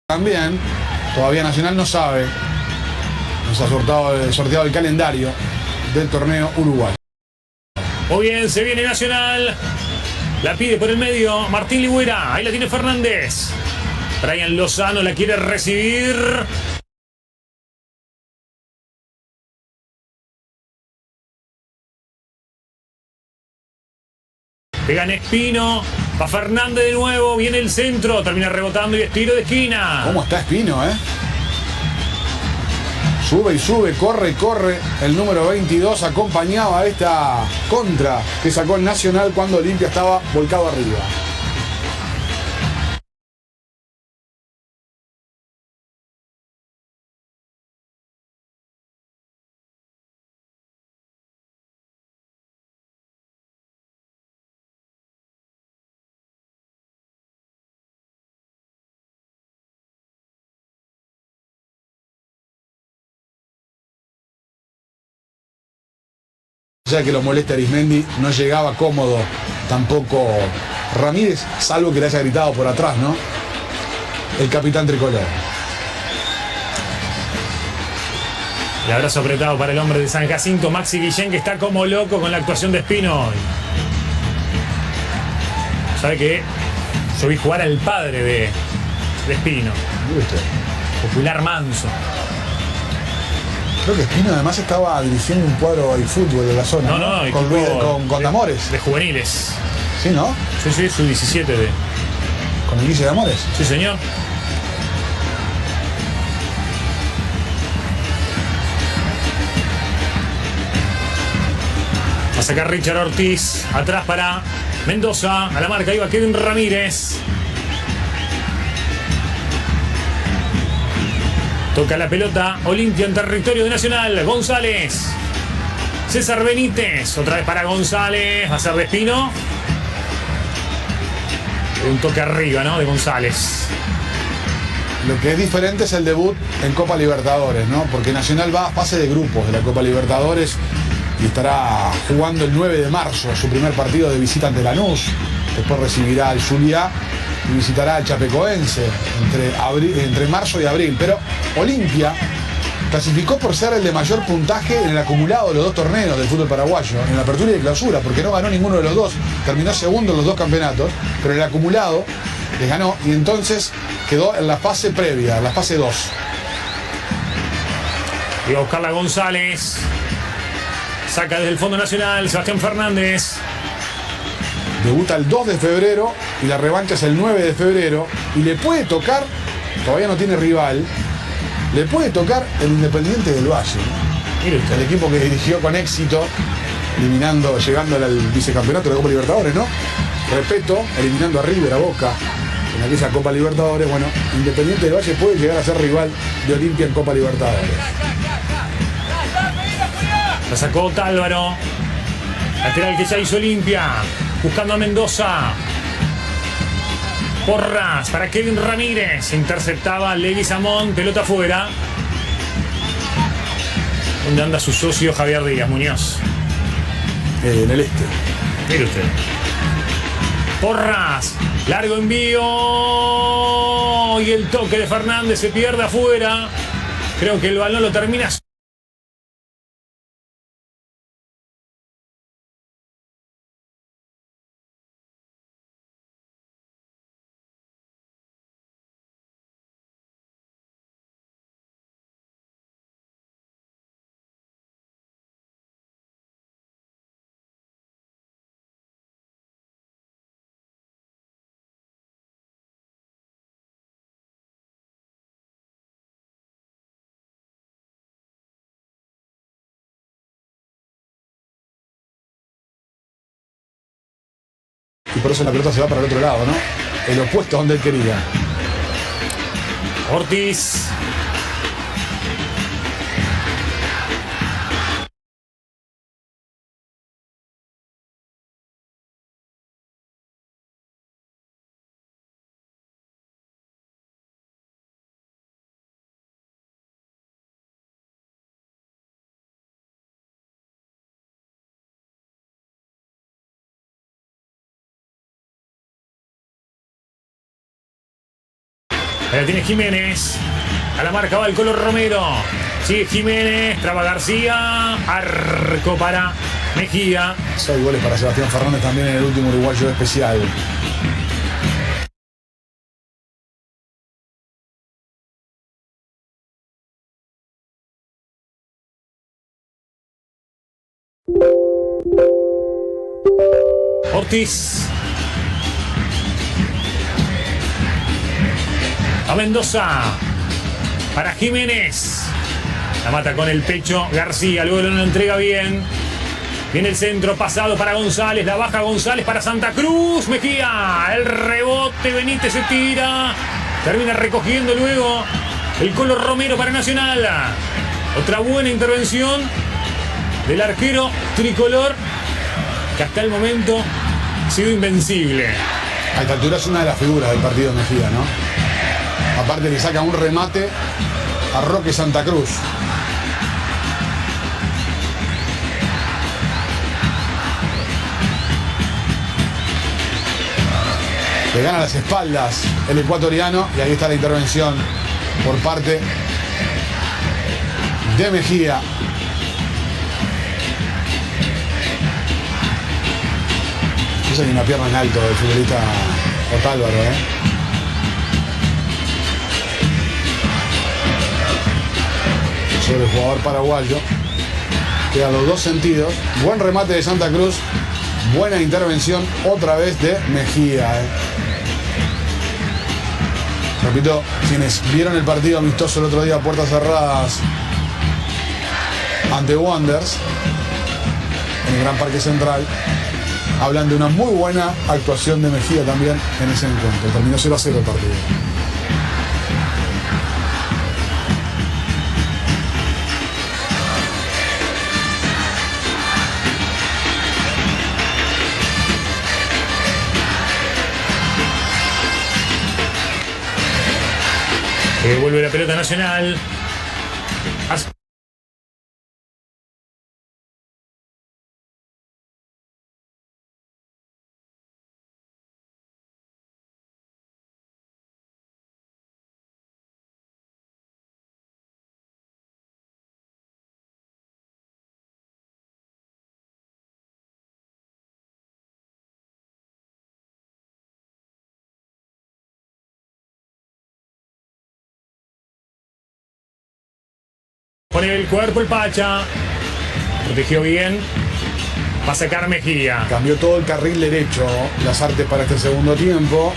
también. Todavía Nacional no sabe. Nos ha sorteado el calendario del torneo uruguayo. Muy bien, se viene Nacional. La pide por el medio Martín Ligüera. Ahí la tiene Fernández. Brian Lozano la quiere recibir. Pegan Espino. Va Fernández de nuevo. Viene el centro. Termina rebotando y es tiro de esquina. ¿Cómo está Espino, Sube y sube, corre y corre. El número 22 acompañaba a esta contra que sacó el Nacional cuando Olimpia estaba volcado arriba. Ya que lo molesta Arismendi, no llegaba cómodo tampoco Ramírez, salvo que le haya gritado por atrás, ¿no? El capitán tricolor. El abrazo apretado para el hombre de San Jacinto, Maxi Guillén, que está como loco con la actuación de Espino hoy. ¿Sabe qué? Yo vi jugar al padre de Espino. Popular Manso. Creo que Espino además estaba dirigiendo un cuadro de fútbol de la zona. No, con Damores. De juveniles. ¿Sí, no? Sí, su 17 de. ¿Con el Guille de Amores? Sí, señor. Va a sacar Richard Ortiz. Atrás para Mendoza. A la marca iba Kevin Ramírez. Toca la pelota Olimpia en territorio de Nacional. González. César Benítez. Otra vez para González. Va a ser de Espino. Un toque arriba, ¿no? De González. Lo que es diferente es el debut en Copa Libertadores, ¿no? Porque Nacional va a fase de grupos de la Copa Libertadores y estará jugando el 9 de marzo su primer partido de visita ante Lanús. Después recibirá al Zulia y visitará al Chapecoense entre marzo y abril. Pero Olimpia clasificó por ser el de mayor puntaje en el acumulado de los dos torneos del fútbol paraguayo, en la apertura y clausura, porque no ganó ninguno de los dos, terminó segundo en los dos campeonatos, pero en el acumulado les ganó y entonces quedó en la fase previa, en la fase 2. Y a buscarla González. Saca desde el Fondo Nacional Sebastián Fernández. Debuta el 2 de febrero y la revancha es el 9 de febrero y le puede tocar, todavía no tiene rival, le puede tocar el Independiente del Valle, ¿no? Mire usted. El equipo que dirigió con éxito, llegando al vicecampeonato de la Copa Libertadores, ¿no? Repito, eliminando a River, a Boca en aquella Copa Libertadores. Bueno, Independiente del Valle puede llegar a ser rival de Olimpia en Copa Libertadores. La sacó Tálvaro. Lateral que ya hizo Olimpia. Buscando a Mendoza. Porras para Kevin Ramírez. Interceptaba Leguizamón. Pelota afuera. ¿Dónde anda su socio Javier Díaz Muñoz? En el este. Mire usted. Porras. Largo envío. Y el toque de Fernández se pierde afuera. Creo que el balón lo termina. Y por eso la pelota se va para el otro lado, ¿no? El opuesto a donde él quería. Ortiz. La tiene Jiménez. A la marca va el Colo Romero. Sigue Jiménez, traba García. Arco para Mejía. 6 goles para Sebastián Fernández también en el último uruguayo especial. Ortiz. A Mendoza. Para Jiménez. La mata con el pecho García. Luego lo entrega bien. Viene el centro pasado para González. La baja González para Santa Cruz. Mejía. El rebote. Benítez se tira. Termina recogiendo luego el Colo Romero para Nacional. Otra buena intervención del arquero tricolor, que hasta el momento ha sido invencible. A esta altura es una de las figuras del partido de Mejía, ¿no? Aparte le saca un remate a Roque Santa Cruz. Le gana las espaldas el ecuatoriano y ahí está la intervención por parte de Mejía. Esa hay una pierna en alto del futbolista Otálvaro, sobre el jugador paraguayo. Queda los dos sentidos. Buen remate de Santa Cruz. Buena intervención otra vez de Mejía. Repito, quienes vieron el partido amistoso el otro día a puertas cerradas ante Wanderers en el Gran Parque Central, hablan de una muy buena actuación de Mejía también en ese encuentro. Terminó 0-0 el partido. Vuelve la pelota Nacional. Pone el cuerpo el Pacha. Protegió bien. Va a sacar Mejía. Cambió todo el carril derecho Las Artes para este segundo tiempo.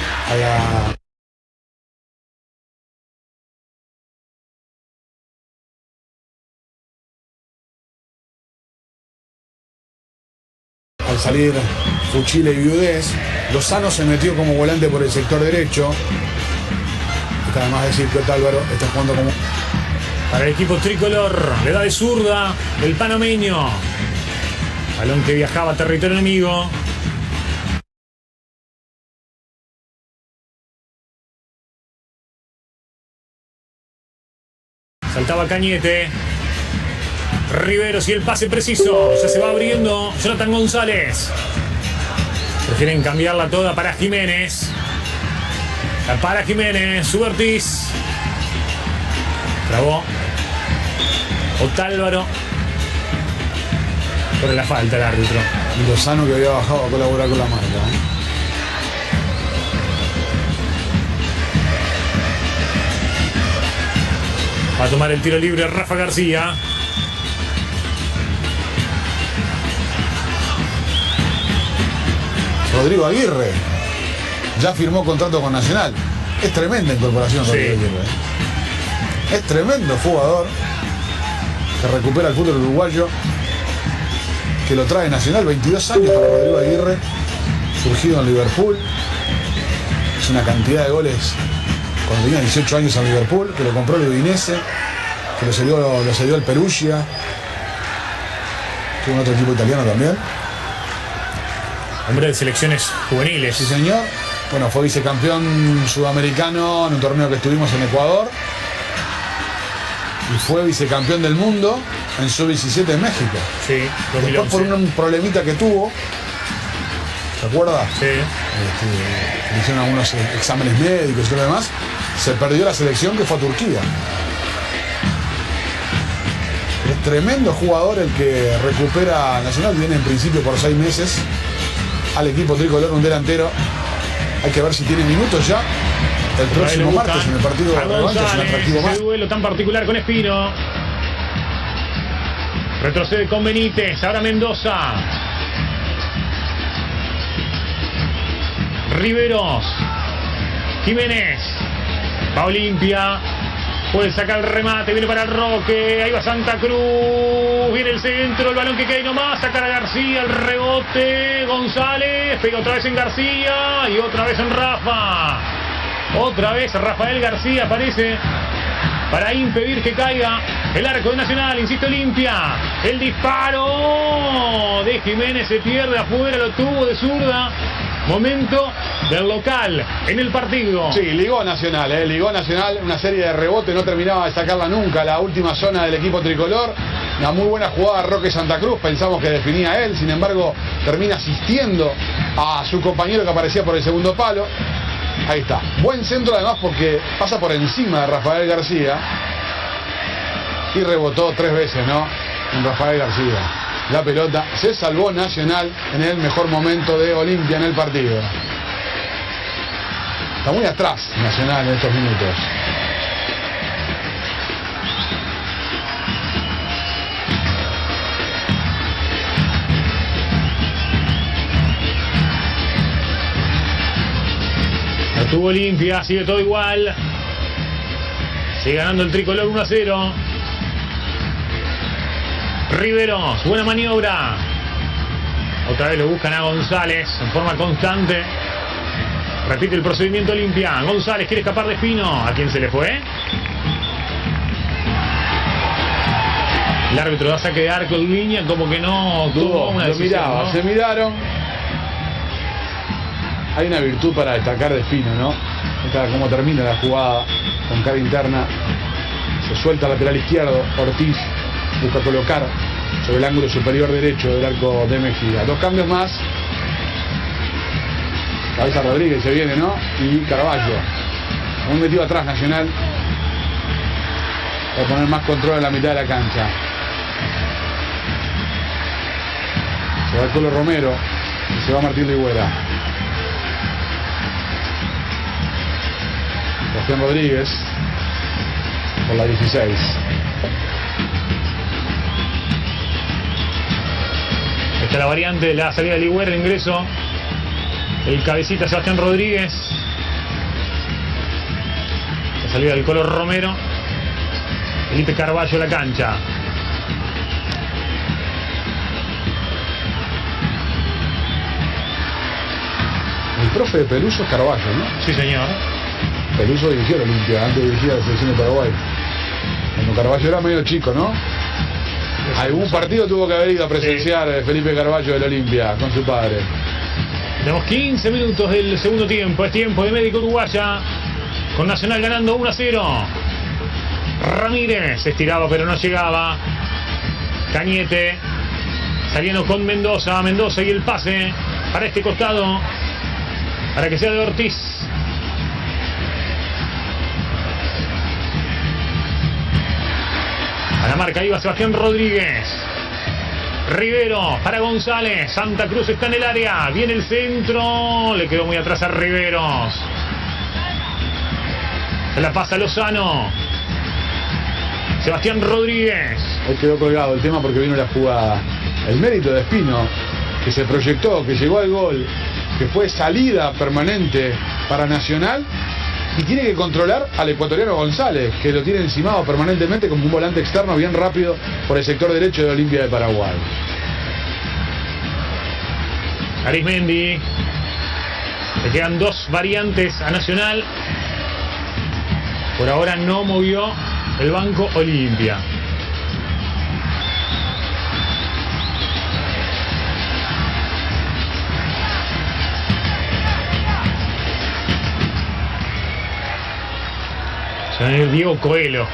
Al salir Fuchile y Viudés, Lozano se metió como volante por el sector derecho. Está además decir que Otálvaro está jugando como... Para el equipo tricolor, le da de zurda el panameño. Balón que viajaba a territorio enemigo. Saltaba Cañete. Riveros y el pase preciso. Ya se va abriendo Jonathan González. Prefieren cambiarla toda para Jiménez. Para Jiménez, sube Ortiz. Trabó Otálvaro. Por la falta el árbitro. Y Lozano que había bajado a colaborar con la marca. Va a tomar el tiro libre Rafa García. Rodrigo Aguirre ya firmó contrato con Nacional. Es tremenda incorporación Rodrigo Aguirre. Es tremendo jugador que recupera el fútbol uruguayo, que lo trae Nacional. 22 años para Rodrigo Aguirre, surgido en Liverpool. Es una cantidad de goles cuando tenía 18 años en Liverpool, que lo compró el Udinese, que lo cedió el Perugia, tuvo en otro equipo italiano también. Hombre de selecciones juveniles. Sí, señor. Bueno, fue vicecampeón sudamericano en un torneo que estuvimos en Ecuador. Y fue vicecampeón del mundo en sub-17 en México. Sí, 2011. Después por un problemita que tuvo, ¿se acuerda? Sí. Le hicieron algunos exámenes médicos y todo lo demás. se perdió la selección que fue a Turquía. Es tremendo jugador el que recupera Nacional, viene en principio por 6 meses al equipo tricolor, un delantero. Hay que ver si tiene minutos ya el próximo martes en el partido de revancha, es un atractivo más. Ese duelo tan particular con Espino. Retrocede con Benítez, ahora Mendoza. Riveros. Jiménez. Va Olimpia. Puede sacar el remate, viene para el Roque. Ahí va Santa Cruz. Viene el centro, el balón que cae nomás. Sacar a García, el rebote. González. Pega otra vez en García. Y otra vez en Rafa. Otra vez Rafael García aparece para impedir que caiga el arco de Nacional. Insiste Olimpia. El disparo de Jiménez se pierde afuera. Lo tuvo de zurda. Momento del local en el partido. Sí, ligó Nacional, ligó Nacional, una serie de rebotes, no terminaba de sacarla nunca, la última zona del equipo tricolor. Una muy buena jugada de Roque Santa Cruz, pensamos que definía él, sin embargo termina asistiendo a su compañero que aparecía por el segundo palo. Ahí está, buen centro además porque pasa por encima de Rafael García y rebotó 3 veces, ¿no? En Rafael García. La pelota, se salvó Nacional en el mejor momento de Olimpia en el partido. Está muy atrás Nacional en estos minutos. Lo tuvo Olimpia, sigue todo igual. Sigue ganando el tricolor 1-0. Riveros, buena maniobra. Otra vez lo buscan a González en forma constante. Repite el procedimiento Olimpia. González quiere escapar de Espino. ¿A quién se le fue? El árbitro da saque de arco en línea, como que no tuvo una decisión, miraba, ¿no? Se miraron. Hay una virtud para destacar de Espino, ¿no? Esta cómo termina la jugada con cara interna. Se suelta al lateral izquierdo, Ortiz busca colocar sobre el ángulo superior derecho del arco de Mejía. 2 cambios más. Cabeza Rodríguez se viene, ¿no? Y Carvalho. Muy metido atrás Nacional. Para poner más control en la mitad de la cancha. Se va el Colo Romero y se va Martín Ligüera. Sebastián Rodríguez por la 16. Esta es la variante de la salida de Ligüera, el ingreso. El cabecita Sebastián Rodríguez. La salida del Colo Romero. Felipe Carvalho a la cancha. El profe de Peluso es Carvalho, ¿no? Sí, señor. Peluso dirigió la Olimpia, antes dirigía la selección de Paraguay. Cuando Carvalho era medio chico, ¿no? Algún partido tuvo que haber ido a presenciar Felipe Carvalho del Olimpia con su padre. Tenemos 15 minutos del segundo tiempo. Es tiempo de Médico Uruguaya. Con Nacional ganando 1-0. Ramírez estiraba pero no llegaba. Cañete saliendo con Mendoza. Mendoza y el pase para este costado, para que sea de Ortiz. A la marca iba Sebastián Rodríguez. Rivero para González. Santa Cruz está en el área. Viene el centro. Le quedó muy atrás a Riveros. Se la pasa Lozano. Sebastián Rodríguez. Ahí quedó colgado el tema porque vino la jugada. El mérito de Espino, que se proyectó, que llegó al gol, que fue salida permanente para Nacional, y tiene que controlar al ecuatoriano González, que lo tiene encimado permanentemente como un volante externo bien rápido por el sector derecho de Olimpia de Paraguay. Arismendi. Le quedan 2 variantes a Nacional. Por ahora no movió el banco Olimpia. Se va a ir Diego Coelho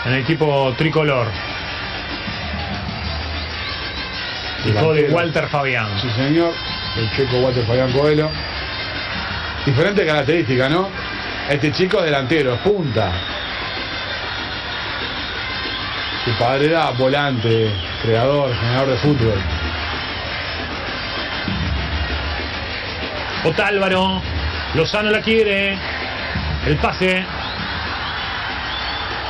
en el equipo tricolor. Hijo de Walter Fabián. Sí, señor. El checo Walter Fabián Coelho. Diferente característica, ¿no? Este chico es delantero, es punta. Su padre era volante, creador, generador de fútbol. Otálvaro, Lozano la quiere. El pase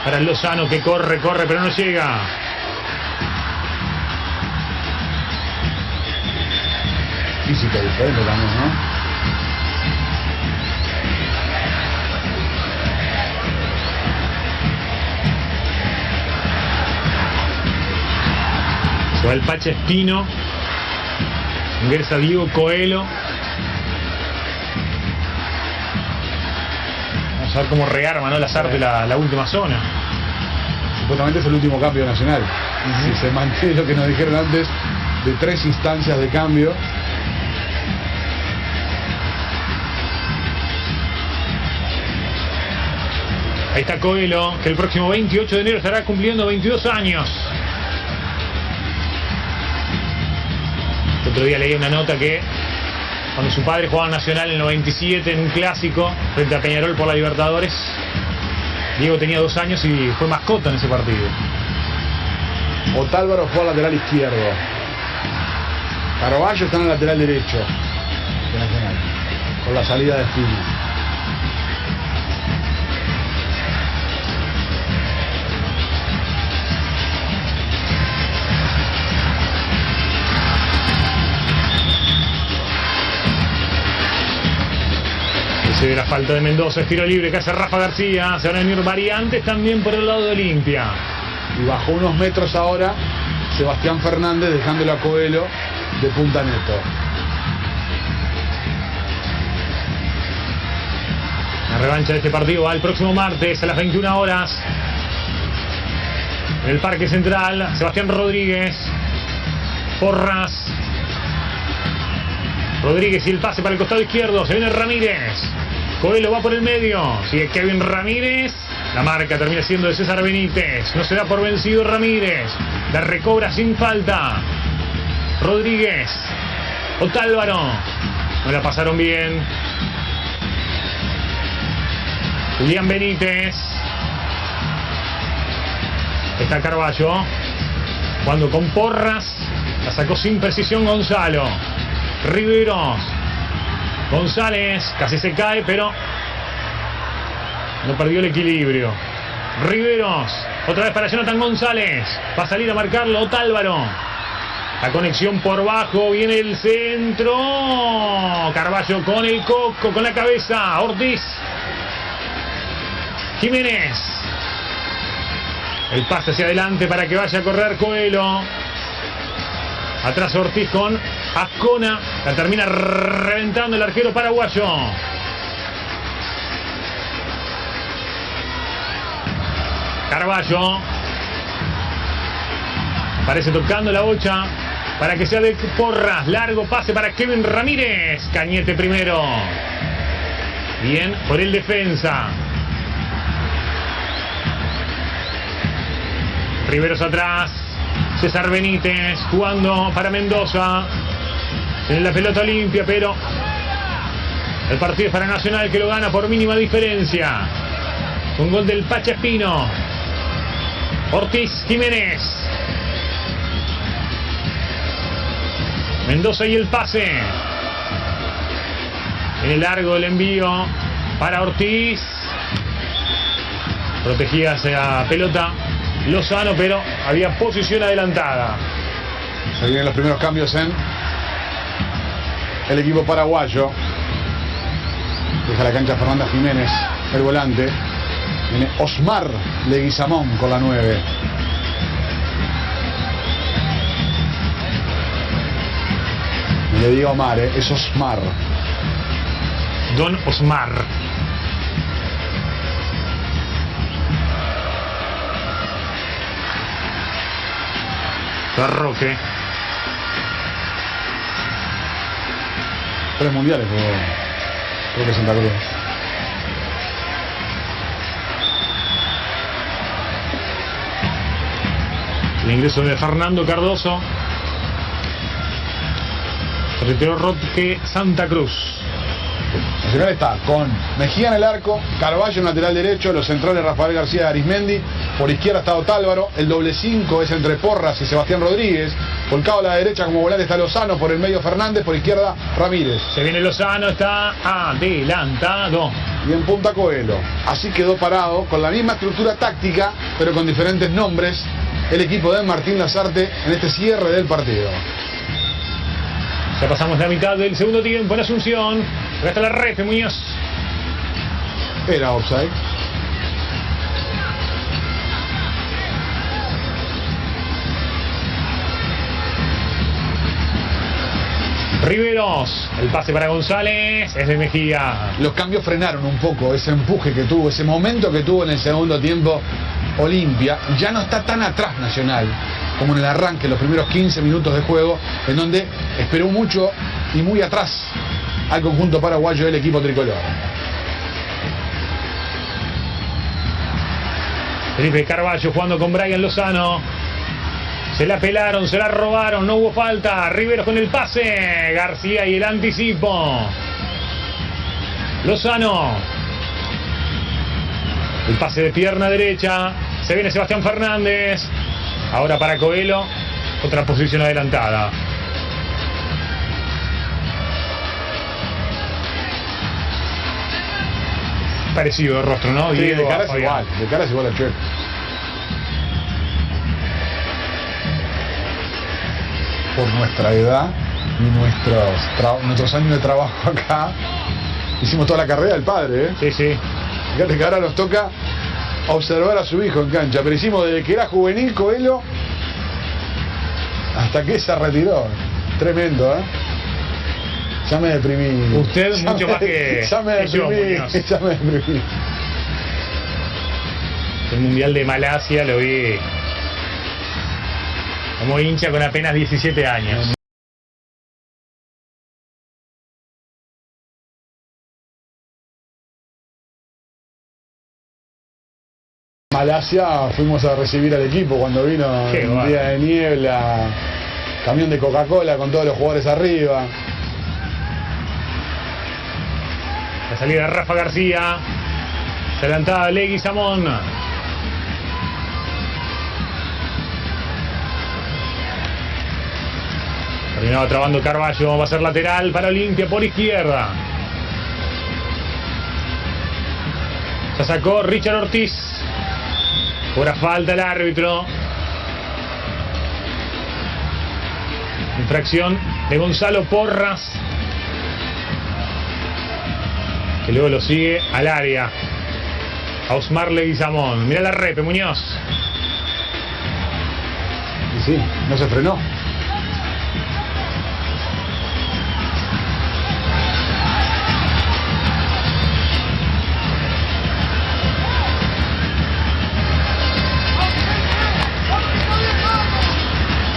para Lozano que corre, pero no llega. Física diferente también, ¿no? Se va el Pacha Espino. Ingresa Diego Coelho. Vamos a ver cómo rearma, ¿no? Lazarte la última zona. Supuestamente es el último cambio nacional. Si se mantiene lo que nos dijeron antes de 3 instancias de cambio. Ahí está Coelho, que el próximo 28 de enero estará cumpliendo 22 años. El otro día leí una nota que cuando su padre jugaba Nacional en el 97 en un clásico frente a Peñarol por la Libertadores, Diego tenía 2 años y fue mascota en ese partido. Otálvaro fue al lateral izquierdo. Carvalho está en el lateral derecho de Nacional, con la salida de Espino. Se ve la falta de Mendoza, es tiro libre que hace Rafa García. Se van a venir variantes también por el lado de Olimpia. Y bajó unos metros ahora Sebastián Fernández, dejándolo a Coelho de punta neto. La revancha de este partido va el próximo martes a las 21 horas. En el Parque Central, Sebastián Rodríguez. Porras. Rodríguez y el pase para el costado izquierdo. Se viene Ramírez. Coelho va por el medio. Sigue Kevin Ramírez. La marca termina siendo de César Benítez. No se da por vencido Ramírez. La recobra sin falta. Rodríguez. Otálvaro. No la pasaron bien. Julián Benítez. Está Carvalho. Cuando con Porras. La sacó sin precisión Gonzalo. Riveros. González casi se cae, pero no perdió el equilibrio. Riveros. Otra vez para Jonathan González. Va a salir a marcarlo Otálvaro. La conexión por bajo. Viene el centro. Carvalho con el coco, con la cabeza. Ortiz. Jiménez. El pase hacia adelante para que vaya a correr Coelho. Atrás Ortiz con Ascona. La termina reventando el arquero paraguayo. Carvalho. Parece tocando la bocha para que sea de Porras. Largo pase para Kevin Ramírez. Cañete primero. Bien por el defensa. Riveros atrás. César Benítez jugando para Mendoza. Tiene la pelota Olimpia, pero el partido es para Nacional, que lo gana por mínima diferencia. Un gol del Pacha Espino. Ortiz Jiménez. Mendoza y el pase. En el largo el envío para Ortiz. Protegía esa pelota Lozano, pero había posición adelantada. Se vienen los primeros cambios en el equipo paraguayo. Deja la cancha Fernanda Jiménez, el volante. Viene Osmar Leguizamón con la 9. No le diga Omar, es Osmar. Don Osmar. Roque. 3 mundiales creo que Santa Cruz. El ingreso de Fernando Cardoso. Retiró Roque Santa Cruz. Nacional está con Mejía en el arco, Carballo en lateral derecho, los centrales Rafael García y Arismendi, por izquierda está Otálvaro, el doble 5 es entre Porras y Sebastián Rodríguez, volcado a la derecha como volante está Lozano, por el medio Fernández, por izquierda Ramírez. Se viene Lozano, está adelantado. Y en punta Coelho. Así quedó parado, con la misma estructura táctica, pero con diferentes nombres, el equipo de Martín Lazarte en este cierre del partido. Ya pasamos la mitad del segundo tiempo en Asunción. Acá está la Refe, Muñoz. Era offside. Riveros, el pase para González, es de Mejía. Los cambios frenaron un poco ese empuje que tuvo, ese momento que tuvo en el segundo tiempo Olimpia. Ya no está tan atrás Nacional como en el arranque, los primeros 15 minutos de juego, en donde esperó mucho y muy atrás al conjunto paraguayo del equipo tricolor. Felipe Carballo jugando con Brian Lozano. Se la pelaron, se la robaron, no hubo falta. Riveros con el pase. García y el anticipo. Lozano. El pase de pierna derecha. Se viene Sebastián Fernández. Ahora para Coelho. Otra posición adelantada. Parecido de rostro, ¿no? Sí, Diego, de cara es Fabián. igual, de cara es igual al Che. Por nuestra edad y nuestros años de trabajo acá, hicimos toda la carrera del padre, ¿eh? Sí, sí. Fíjate que ahora nos toca observar a su hijo en cancha, pero hicimos desde que era juvenil Coelho hasta que se retiró. Tremendo, ¿eh? Ya me deprimí. Usted mucho más que ya me que yo, deprimí, Muñoz. ya me deprimí. El Mundial de Malasia lo vi como hincha con apenas 17 años. Malasia fuimos a recibir al equipo cuando vino Qué un bárbaro. día de niebla, camión de Coca-Cola con todos los jugadores arriba. La salida de Rafa García. Se adelantaba Leguizamón. Terminaba trabando Carballo. Va a ser lateral para Olimpia por izquierda. Ya sacó Richard Ortiz. Cobra falta el árbitro. Infracción de Gonzalo Porras, que luego lo sigue al área. A Osmar Leguizamón. Mira la Repe, Muñoz. Y sí, no se frenó.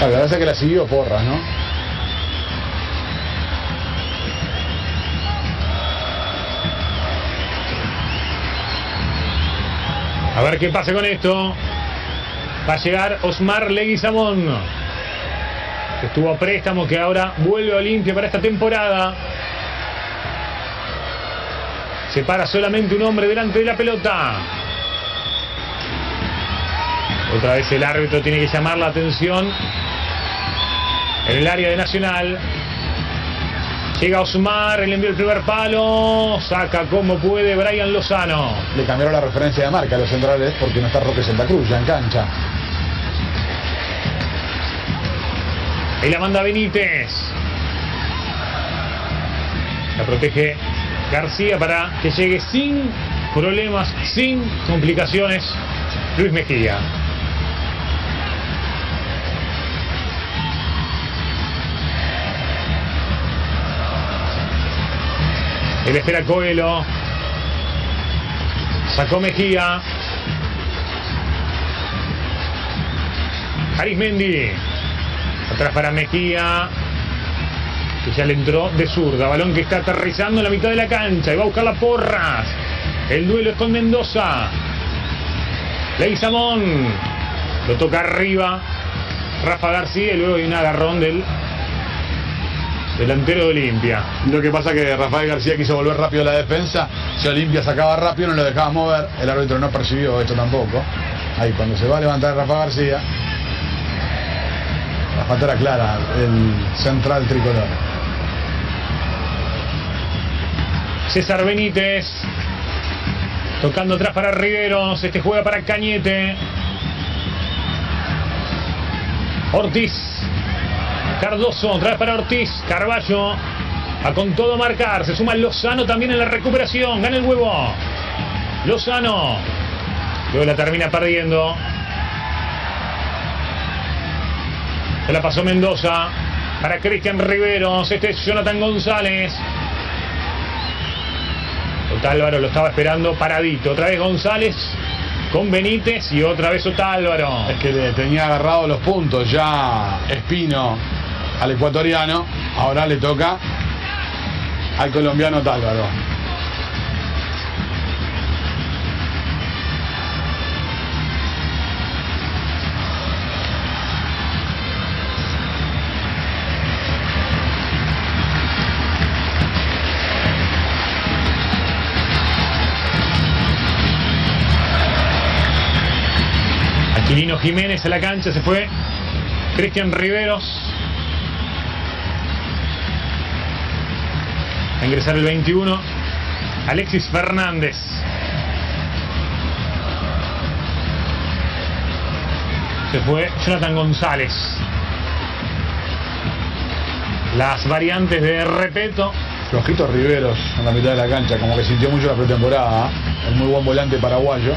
La verdad es que la siguió Porras, ¿no? A ver qué pasa con esto. Va a llegar Osmar Leguizamón, que estuvo a préstamo, que ahora vuelve a Olimpia para esta temporada. Se para solamente un hombre delante de la pelota. Otra vez el árbitro tiene que llamar la atención en el área de Nacional. Llega Osmar, él envía el primer palo, saca como puede Brian Lozano. Le cambiaron la referencia de marca a los centrales porque no está Roque Santa Cruz ya en cancha. Ahí la manda Benítez. La protege García para que llegue sin problemas, sin complicaciones, Luis Mejía. Él espera Coelho. Sacó Mejía. Arismendi. Atrás para Mejía, que ya le entró de zurda. Balón que está aterrizando en la mitad de la cancha. Y va a buscar la Porras. El duelo es con Mendoza. Leguizamón. Lo toca arriba Rafa García. Y luego hay un agarrón del delantero de Olimpia. Lo que pasa que Rafael García quiso volver rápido a la defensa. Si Olimpia sacaba rápido, no lo dejaba mover. El árbitro no percibió esto tampoco. Ahí cuando se va a levantar Rafael García, la falta era clara, el central tricolor. César Benítez tocando atrás para Riveros. Este juega para Cañete. Ortiz, Cardoso, otra vez para Ortiz. Carballo a con todo marcar. Se suma Lozano también en la recuperación. Gana el huevo Lozano. Luego la termina perdiendo. Se la pasó Mendoza para Cristian Riveros. Este es Jonathan González. Otálvaro lo estaba esperando paradito. Otra vez González con Benítez y otra vez Otálvaro. Es que le tenía agarrado los puntos ya Espino al ecuatoriano. Ahora le toca al colombiano Otálvaro. Aquilino Jiménez a la cancha, se fue Cristian Riveros. A ingresar el 21, Alexis Fernández. Se fue Jonathan González. Las variantes de Repeto. Flojito Riveros en la mitad de la cancha, como que sintió mucho la pretemporada. El muy buen volante paraguayo.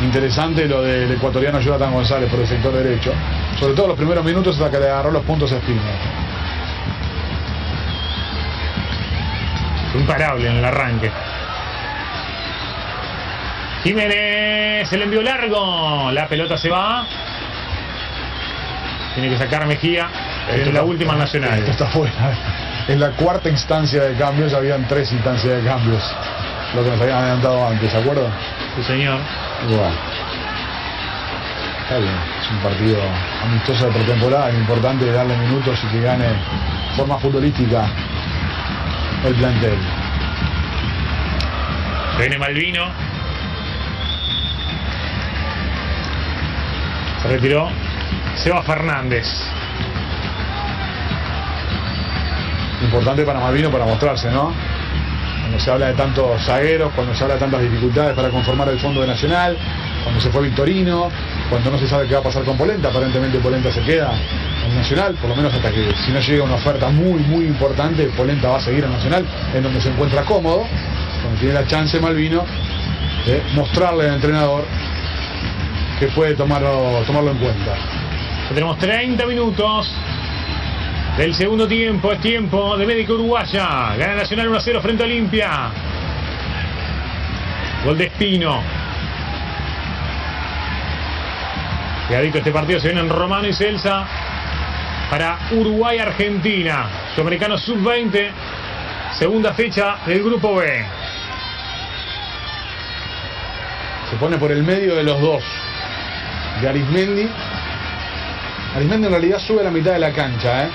Interesante lo del ecuatoriano Jonathan González por el sector derecho. Sobre todo los primeros minutos hasta que le agarró los puntos a Espino. Imparable en el arranque. Jiménez, el envío largo. La pelota se va. Tiene que sacar Mejía. En la última nacional. Esto está fuera. En la cuarta instancia de cambios, habían 3 instancias de cambios. Lo que nos habían adelantado antes, ¿se acuerdan? Sí, señor. Bueno, está bien, es un partido amistoso de pretemporada, es importante darle minutos y que gane de forma futbolística el plantel. Viene Malvino. Se retiró Seba Fernández. Importante para Malvino para mostrarse, ¿no? Cuando se habla de tantos zagueros, cuando se habla de tantas dificultades para conformar el fondo de Nacional, cuando se fue Victorino, cuando no se sabe qué va a pasar con Polenta, aparentemente Polenta se queda en Nacional, por lo menos hasta que si no llega una oferta muy importante, Polenta va a seguir en Nacional, en donde se encuentra cómodo, cuando tiene la chance Malvino de mostrarle al entrenador que puede tomarlo en cuenta. Ya tenemos 30 minutos del segundo tiempo. Es tiempo de Médica Uruguaya. Gana Nacional 1-0 frente a Olimpia. Gol de Espino. Pegadito este partido, se vienen Romano y Celsa para Uruguay-Argentina. Sudamericano Sub-20. Segunda fecha del Grupo B. Se pone por el medio de los dos. De Arismendi. Arismendi en realidad sube a la mitad de la cancha,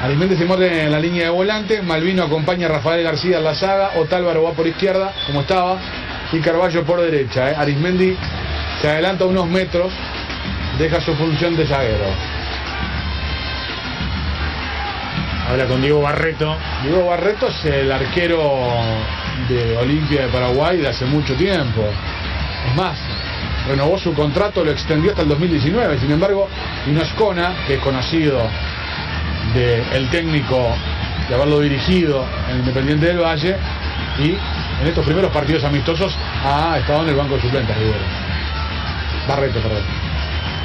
Arismendi se mueve en la línea de volante. Malvino acompaña a Rafael García en la saga. Otálvaro va por izquierda, como estaba. Y Carballo por derecha, Arismendi se adelanta unos metros. Deja su función de zaguero. Habla con Diego Barreto. Diego Barreto es el arquero de Olimpia de Paraguay de hace mucho tiempo. Es más, renovó su contrato, lo extendió hasta el 2019. Sin embargo, Inoscona, que es conocido del técnico de haberlo dirigido en Independiente del Valle, y en estos primeros partidos amistosos ha estado en el banco de suplentes. Barreto, perdón.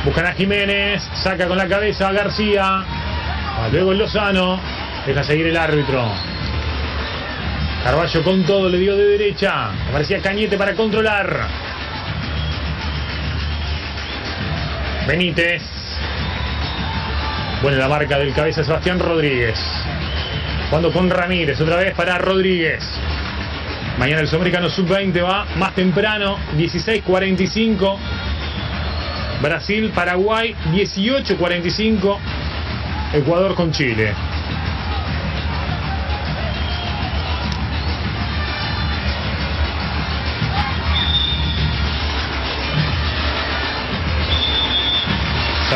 Buscan a Jiménez, saca con la cabeza a García. Luego el Lozano, deja seguir el árbitro. Carballo con todo, le dio de derecha. Aparecía Cañete para controlar. Benítez. Bueno, la marca del cabeza Sebastián Rodríguez. Jugando con Ramírez, otra vez para Rodríguez. Mañana el Sudamericano Sub-20 va más temprano, 16:45. Brasil, Paraguay, 18:45. Ecuador con Chile.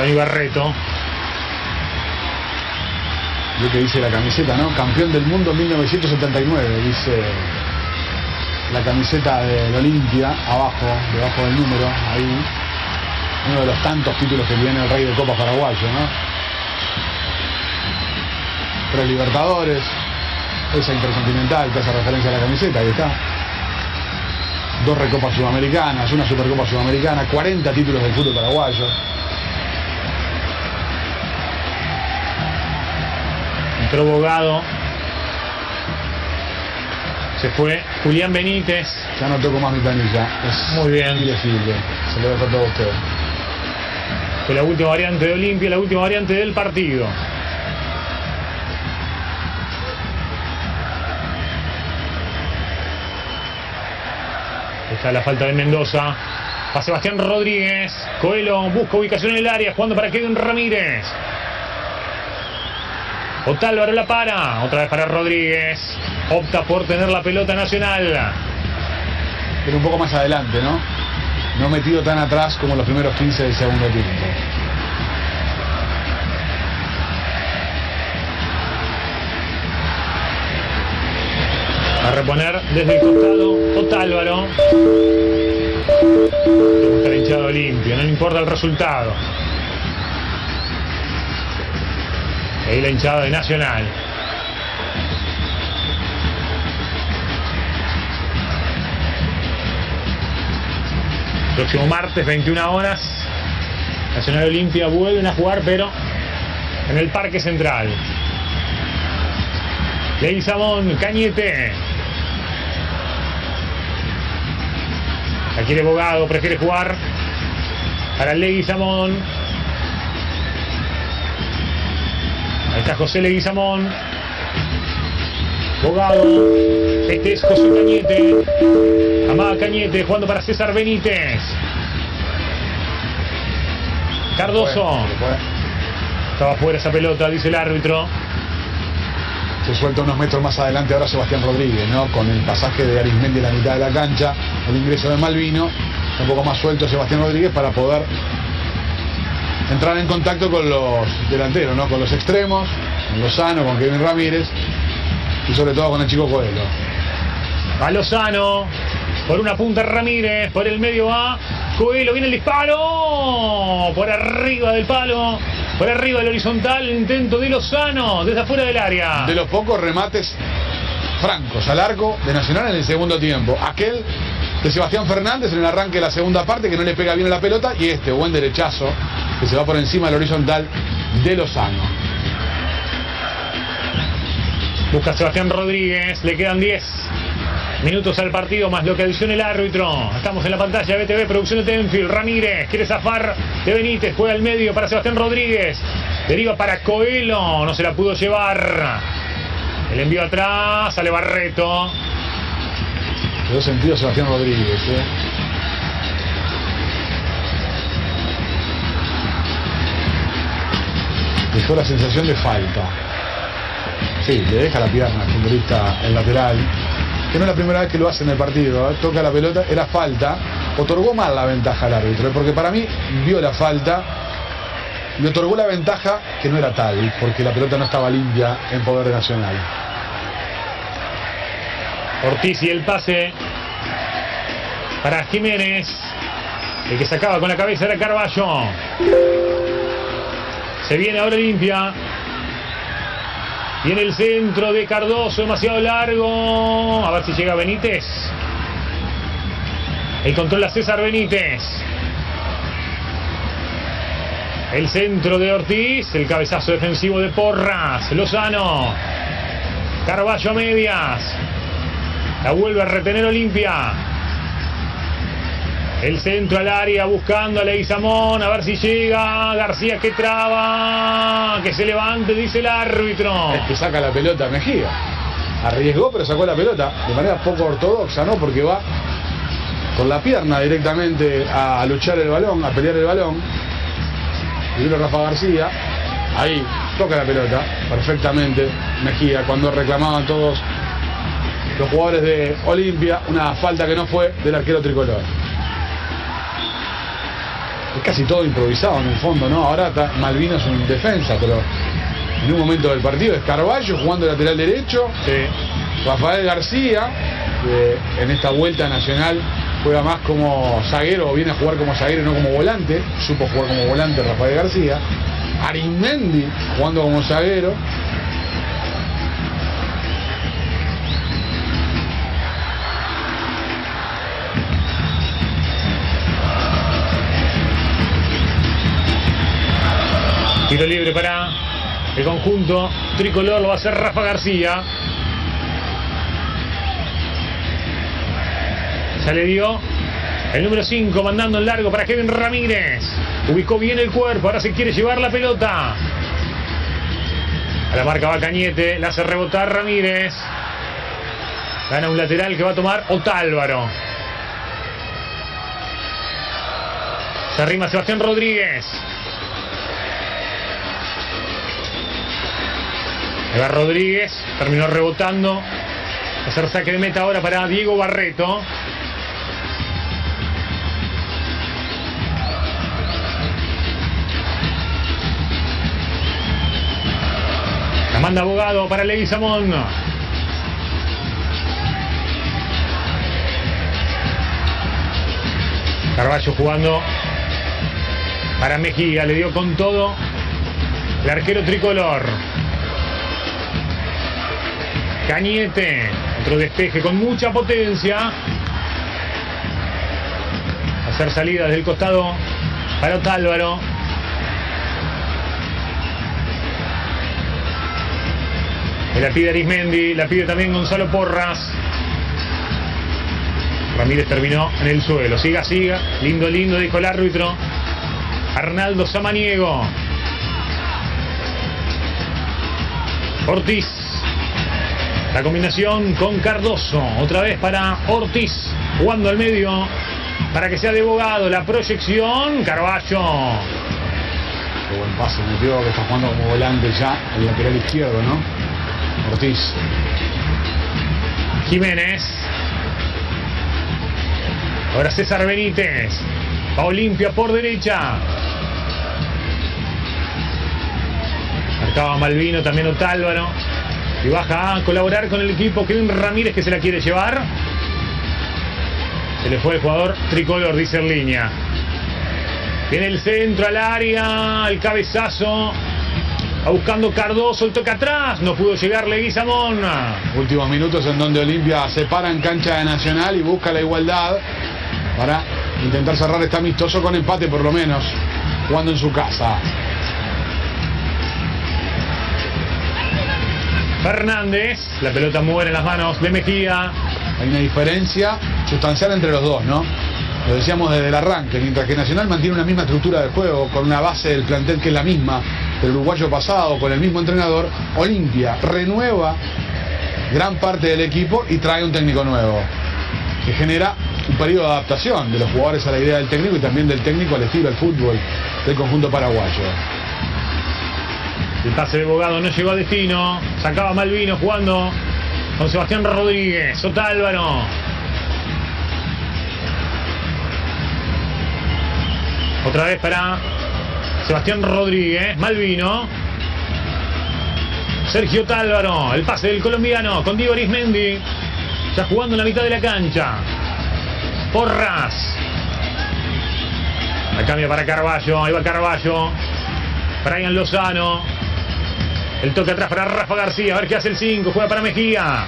Dani Barreto. Lo que dice la camiseta, ¿no? Campeón del mundo en 1979, dice la camiseta del Olimpia, abajo, debajo del número, ahí. Uno de los tantos títulos que tiene el Rey de Copas paraguayo, ¿no? 3 Libertadores, esa Intercontinental que hace referencia a la camiseta, ahí está. 2 Recopas Sudamericanas, una Supercopa Sudamericana, 40 títulos del fútbol paraguayo. Entró Bogado. Se fue Julián Benítez. Ya no toco más mi planilla. Es muy bien. Ilegible. Se lo dejo todo a usted. Fue la última variante de Olimpia, la última variante del partido. Está la falta de Mendoza. A Sebastián Rodríguez. Coelho busca ubicación en el área, jugando para Kevin Ramírez. Otálvaro la para. Otra vez para Rodríguez. Opta por tener la pelota Nacional. Pero un poco más adelante, ¿no? No metido tan atrás como los primeros 15 del segundo tiempo. A reponer desde el costado Otálvaro. Está hinchado limpio, no le importa el resultado. Ahí la hinchada de Nacional. Próximo martes, 21 horas. Nacional Olimpia vuelven a jugar, pero en el Parque Central. Leguizamón, Cañete. La quiere Bogado, prefiere jugar para Leguizamón. Ahí está José Leguizamón. Bogado. Este es José Cañete. Amada Cañete jugando para César Benítez. Cardoso. Estaba fuera esa pelota, dice el árbitro. Se suelta unos metros más adelante ahora Sebastián Rodríguez, ¿no? Con el pasaje de Arismendi en la mitad de la cancha, el ingreso de Malvino, un poco más suelto Sebastián Rodríguez para poder entrar en contacto con los delanteros, ¿no? Con los extremos, con Lozano, con Kevin Ramírez y sobre todo con el chico Coelho. A Lozano, por una punta Ramírez, por el medio va Coelho, viene el disparo, por arriba del palo, por arriba del horizontal, el intento de Lozano, desde afuera del área. De los pocos remates francos al arco de Nacional en el segundo tiempo. Aquel de Sebastián Fernández en el arranque de la segunda parte que no le pega bien a la pelota y este buen derechazo que se va por encima del horizontal de Lozano. Busca Sebastián Rodríguez, le quedan 10 minutos al partido más lo que adiciona el árbitro. Estamos en la pantalla de BTV, producción de Tenfield. Ramírez quiere zafar de Benítez, juega al medio para Sebastián Rodríguez. Deriva para Coelho, no se la pudo llevar. El envío atrás, sale Barreto. Quedó sentido Sebastián Rodríguez, Dejó la sensación de falta. Sí, le deja la pierna al futbolista el lateral. Que no es la primera vez que lo hace en el partido, toca la pelota, era falta, otorgó mal la ventaja al árbitro, porque para mí vio la falta, le otorgó la ventaja que no era tal, porque la pelota no estaba limpia en poder de Nacional. Ortiz y el pase para Jiménez, el que sacaba con la cabeza era Carballo. Se viene ahora Olimpia. Y en el centro de Cardoso, demasiado largo. A ver si llega Benítez. El control a César Benítez. El centro de Ortiz. El cabezazo defensivo de Porras. Lozano. Carballo a medias. La vuelve a retener Olimpia. El centro al área buscando a Leguizamón. A ver si llega. García que traba. Que se levante, dice el árbitro. Es que saca la pelota Mejía. Arriesgó, pero sacó la pelota de manera poco ortodoxa, ¿no? Porque va con la pierna directamente a luchar el balón, a pelear el balón. Y vino Rafa García. Ahí toca la pelota perfectamente Mejía. Cuando reclamaban todos los jugadores de Olimpia una falta que no fue del arquero tricolor. es casi todo improvisado en el fondo, ¿no? Ahora está Malvino es un defensa, pero en un momento del partido es Carballo jugando lateral derecho, Rafael García, que en esta vuelta nacional juega más como zaguero, o viene a jugar como zaguero y no como volante, supo jugar como volante Rafael García, Arismendi jugando como zaguero. Tiro libre para el conjunto tricolor, lo va a hacer Rafa García. Ya le dio el número 5, mandando en largo para Kevin Ramírez. Ubicó bien el cuerpo, ahora se quiere llevar la pelota. A la marca va Cañete, la hace rebotar Ramírez. Gana un lateral que va a tomar Otálvaro. Se arrima Sebastián Rodríguez. Eva Rodríguez terminó rebotando. Va a hacer saque de meta ahora para Diego Barreto. La manda Abogado para Leguizamón. Carballo jugando para Mejía. Le dio con todo el arquero tricolor. Cañete, otro despeje con mucha potencia. Hacer salida desde el costado para Otálvaro. La pide Arismendi, la pide también Gonzalo Porras. Ramírez terminó en el suelo. Siga, lindo, dijo el árbitro Arnaldo Samaniego. Ortiz. La combinación con Cardoso, otra vez para Ortiz, jugando al medio para que sea de Bogado. La proyección, Carballo. Qué buen pase metió, que está jugando como volante ya, el lateral izquierdo, ¿no? Ortiz. Jiménez. Ahora César Benítez. Va Olimpia por derecha. Marcaba Malvino, también Otálvaro. Y baja a colaborar con el equipo Kevin Ramírez, que se la quiere llevar. Se le fue el jugador tricolor, dice en línea. Viene el centro al área, el cabezazo. Va buscando Cardoso, el toque atrás. No pudo llegar Leguizamón. Últimos minutos en donde Olimpia se para en cancha de Nacional y busca la igualdad para intentar cerrar este amistoso con empate por lo menos, jugando en su casa. Fernández, la pelota muere en las manos de Mejía. Hay una diferencia sustancial entre los dos, ¿no? Lo decíamos desde el arranque, mientras que Nacional mantiene una misma estructura de juego, con una base del plantel que es la misma del uruguayo pasado, con el mismo entrenador. Olimpia renueva gran parte del equipo y trae un técnico nuevo, que genera un periodo de adaptación de los jugadores a la idea del técnico y también del técnico al estilo del fútbol del conjunto paraguayo. El pase de Bogado no llegó a destino. Sacaba Malvino jugando con Sebastián Rodríguez. Otálvaro. Otra vez para Sebastián Rodríguez. Malvino. Sergio Otálvaro. El pase del colombiano con Diego Arismendi. Ya jugando en la mitad de la cancha. Porras. La cambia para Carballo. Ahí va Carballo. Brian Lozano. El toque atrás para Rafa García. A ver qué hace el 5. Juega para Mejía.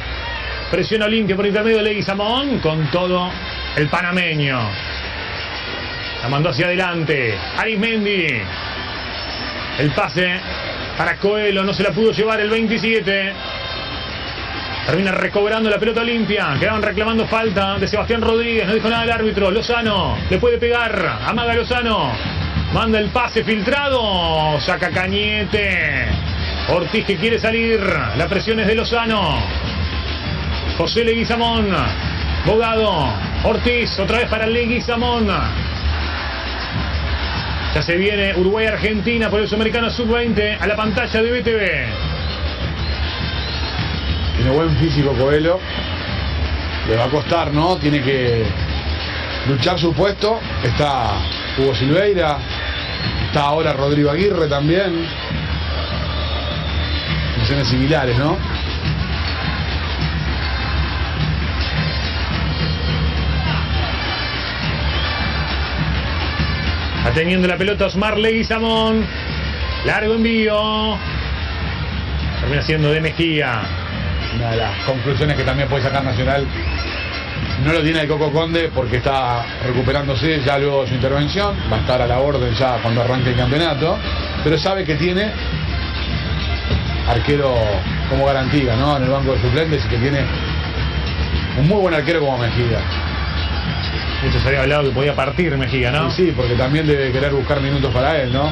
Presiona Olimpia por intermedio de Leguizamón. Con todo el panameño. La mandó hacia adelante. Arismendi. El pase para Coelho. No se la pudo llevar el 27. Termina recobrando la pelota Olimpia. Quedaban reclamando falta de Sebastián Rodríguez. No dijo nada el árbitro. Lozano. Le puede pegar. Amaga Lozano. Manda el pase filtrado. Saca Cañete. Ortiz que quiere salir. La presión es de Lozano. José Leguizamón. Bogado. Ortiz. Otra vez para Leguizamón. Ya se viene Uruguay-Argentina por el Sudamericano Sub-20 a la pantalla de BTV. Tiene buen físico Coelho. Le va a costar, ¿no? Tiene que luchar su puesto. Está Hugo Silveira, está ahora Rodrigo Aguirre también. Funciones similares, ¿no? Teniendo la pelota Osmar Leguizamón. Largo envío. Termina siendo de Mejía. Una de las conclusiones que también puede sacar Nacional. No lo tiene el Coco Conde porque está recuperándose ya luego de su intervención. Va a estar a la orden ya cuando arranque el campeonato. Pero sabe que tiene arquero como garantía, ¿no? En el banco de suplentes, y que tiene un muy buen arquero como Mejía. Muchos había hablado que podía partir Mejía, ¿no? Sí, porque también debe querer buscar minutos para él, ¿no?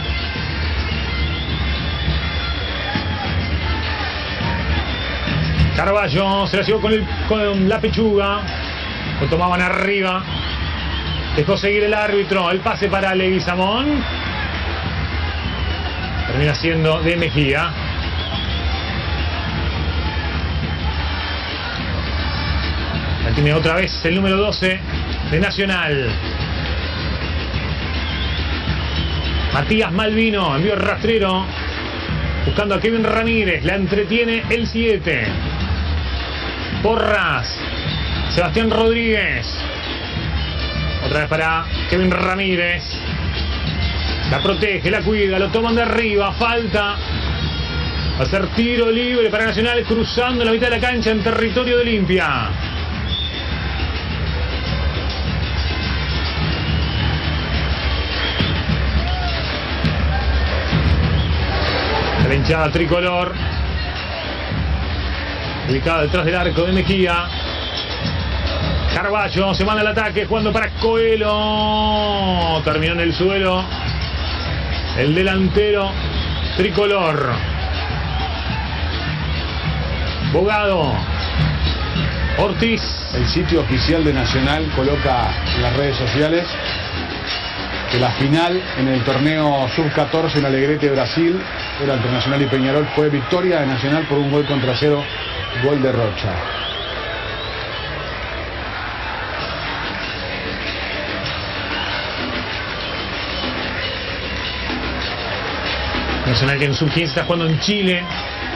Carballo se la llevó con la pechuga. Lo tomaban arriba. Dejó seguir el árbitro. El pase para Leguizamón. Termina siendo de Mejía. La tiene otra vez el número 12 de Nacional. Matías Malvino envió el rastrero buscando a Kevin Ramírez. La entretiene el 7. Porras. Sebastián Rodríguez. Otra vez para Kevin Ramírez. La protege, la cuida, lo toman de arriba. Falta. Va a ser tiro libre para Nacional, cruzando la mitad de la cancha en territorio de Olimpia. La hinchada tricolor, ubicada detrás del arco de Mejía. Carballo se manda al ataque, jugando para Coelho. Terminó en el suelo el delantero tricolor. Bogado. Ortiz. El sitio oficial de Nacional coloca en las redes sociales que la final en el torneo Sub-14 en Alegrete, Brasil, era entre Nacional y Peñarol, fue victoria de Nacional por 1-0, gol de Rocha. Nacional que en Sub-15 está jugando en Chile,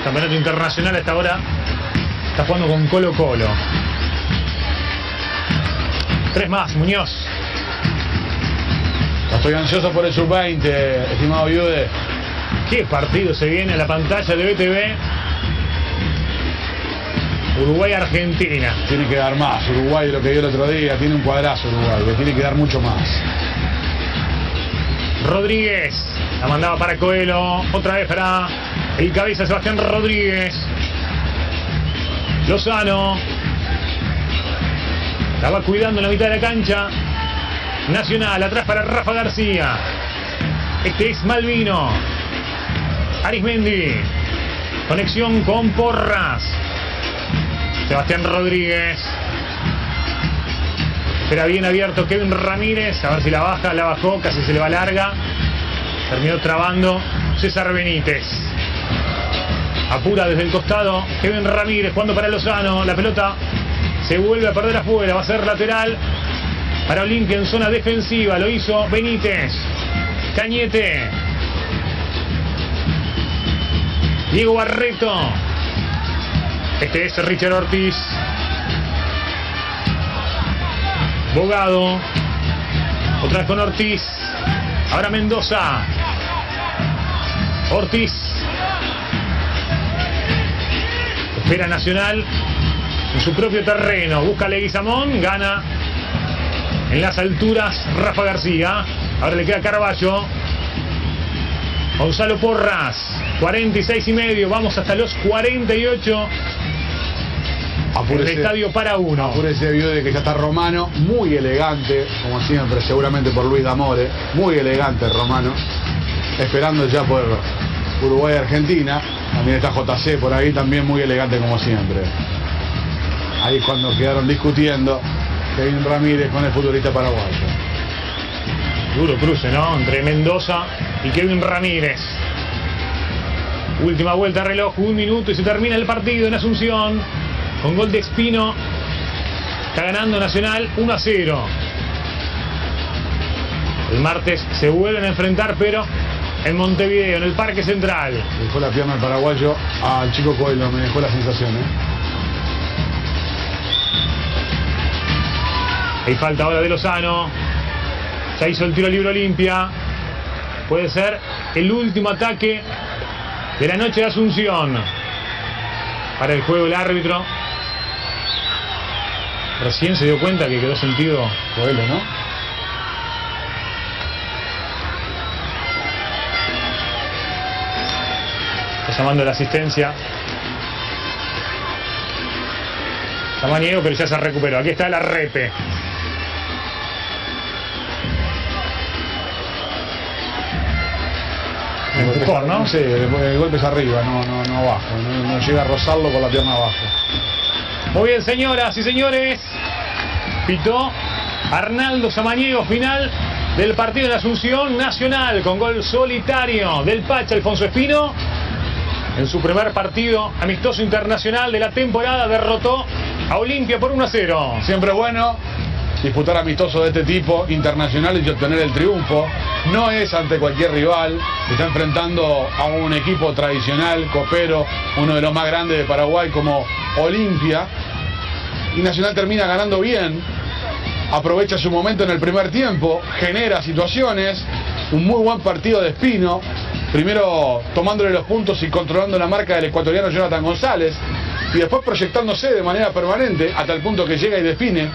campeonato internacional hasta ahora, está jugando con Colo Colo. 3 más, Muñoz. Estoy ansioso por el Sub-20, estimado Viude. ¿Qué partido se viene a la pantalla de BTV? Uruguay-Argentina. Tiene que dar más. Uruguay, lo que dio el otro día, tiene un cuadrazo Uruguay, le tiene que dar mucho más. Rodríguez. La mandaba para Coelho. Otra vez para el cabeza Sebastián Rodríguez. Lozano. La va cuidando en la mitad de la cancha. Nacional, atrás para Rafa García. Este es Malvino. Arismendi. Conexión con Porras. Sebastián Rodríguez. Espera bien abierto Kevin Ramírez. A ver si la baja, la bajó, casi se le va larga. Terminó trabando César Benítez. Apura desde el costado Kevin Ramírez, jugando para Lozano. La pelota se vuelve a perder afuera. Va a ser lateral para Olimpia en zona defensiva. Lo hizo Benítez. Cañete. Diego Barreto. Este es Richard Ortiz. Bogado. Otra vez con Ortiz. Ahora Mendoza. Ortiz. Espera Nacional en su propio terreno. Busca Leguizamón. Gana en las alturas Rafa García. Ahora le queda Carballo. Gonzalo Porras. 46,5. Vamos hasta los 48. Apúrese, el estadio para uno. Apúrese, vio de que ya está Romano, muy elegante, como siempre, seguramente por Luis D'Amore, muy elegante Romano, esperando ya por Uruguay-Argentina. También está JC por ahí, también muy elegante como siempre. Ahí cuando quedaron discutiendo Kevin Ramírez con el futbolista paraguayo. Duro cruce, ¿no? Entre Mendoza y Kevin Ramírez. Última vuelta de reloj, 1 minuto y se termina el partido en Asunción. Con gol de Espino. Está ganando Nacional 1-0. El martes se vuelven a enfrentar, pero en Montevideo, en el Parque Central. Dejó la pierna el paraguayo al chico Coelho, me dejó la sensación, Hay falta ahora de Lozano. Ya hizo el tiro libre Olimpia. Puede ser el último ataque de la noche de Asunción. Para el juego el árbitro. Recién se dio cuenta que quedó sentido Coelho, ¿no? Está llamando la asistencia. Samaniego, pero ya se recuperó. Aquí está la repe. Empujón, ¿no? Sí, el golpe es arriba, no abajo, no llega a rozarlo con la pierna abajo. Muy bien, señoras y señores. Pitó Arnaldo Samaniego, final del partido en Asunción Nacional, con gol solitario del Pacha Alfonso Espino. En su primer partido amistoso internacional de la temporada derrotó a Olimpia por 1-0. Siempre es bueno disputar amistosos de este tipo, internacionales, y obtener el triunfo. No es ante cualquier rival, está enfrentando a un equipo tradicional, copero, uno de los más grandes de Paraguay como Olimpia. Y Nacional termina ganando bien, aprovecha su momento en el primer tiempo, genera situaciones, un muy buen partido de Espino, primero tomándole los puntos y controlando la marca del ecuatoriano Jonathan González, y después proyectándose de manera permanente hasta el punto que llega y define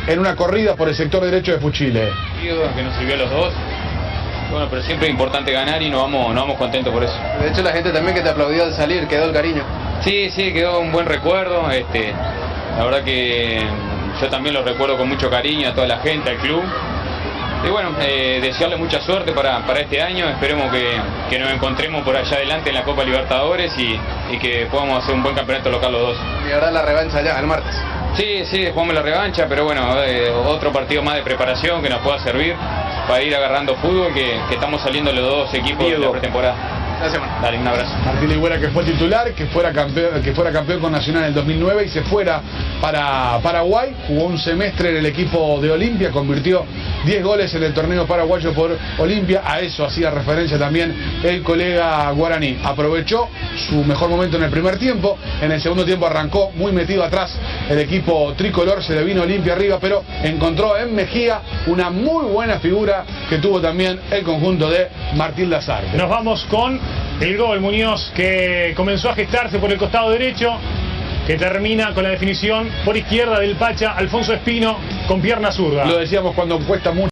en una corrida por el sector derecho de Fuchile. Que nos sirvió a los dos. Bueno, pero siempre es importante ganar y nos vamos contentos por eso. De hecho, la gente también que te aplaudió al salir, quedó el cariño. Sí, quedó un buen recuerdo. La verdad que yo también lo recuerdo con mucho cariño a toda la gente, al club. Y bueno, desearle mucha suerte para este año. Esperemos que nos encontremos por allá adelante en la Copa Libertadores y que podamos hacer un buen campeonato local los dos. Y ahora la revancha ya, el martes. Sí, jugamos la revancha, pero bueno, otro partido más de preparación que nos pueda servir para ir agarrando fútbol, que estamos saliendo los dos equipos de la pretemporada. Gracias, man. Dale, un abrazo. Martín Ligüera, que fue titular, que fuera campeón con Nacional en el 2009 y se fuera para Paraguay, jugó un semestre en el equipo de Olimpia, convirtió 10 goles en el torneo paraguayo por Olimpia, a eso hacía referencia también el colega guaraní. Aprovechó su mejor momento en el primer tiempo, en el segundo tiempo arrancó muy metido atrás el equipo tricolor, se le vino Olimpia arriba, pero encontró en Mejía una muy buena figura que tuvo también el conjunto de Martín Lazarte. Nos vamos con el gol, Muñoz, que comenzó a gestarse por el costado derecho, que termina con la definición por izquierda del Pacha Alfonso Espino con pierna zurda. Lo decíamos cuando cuesta mucho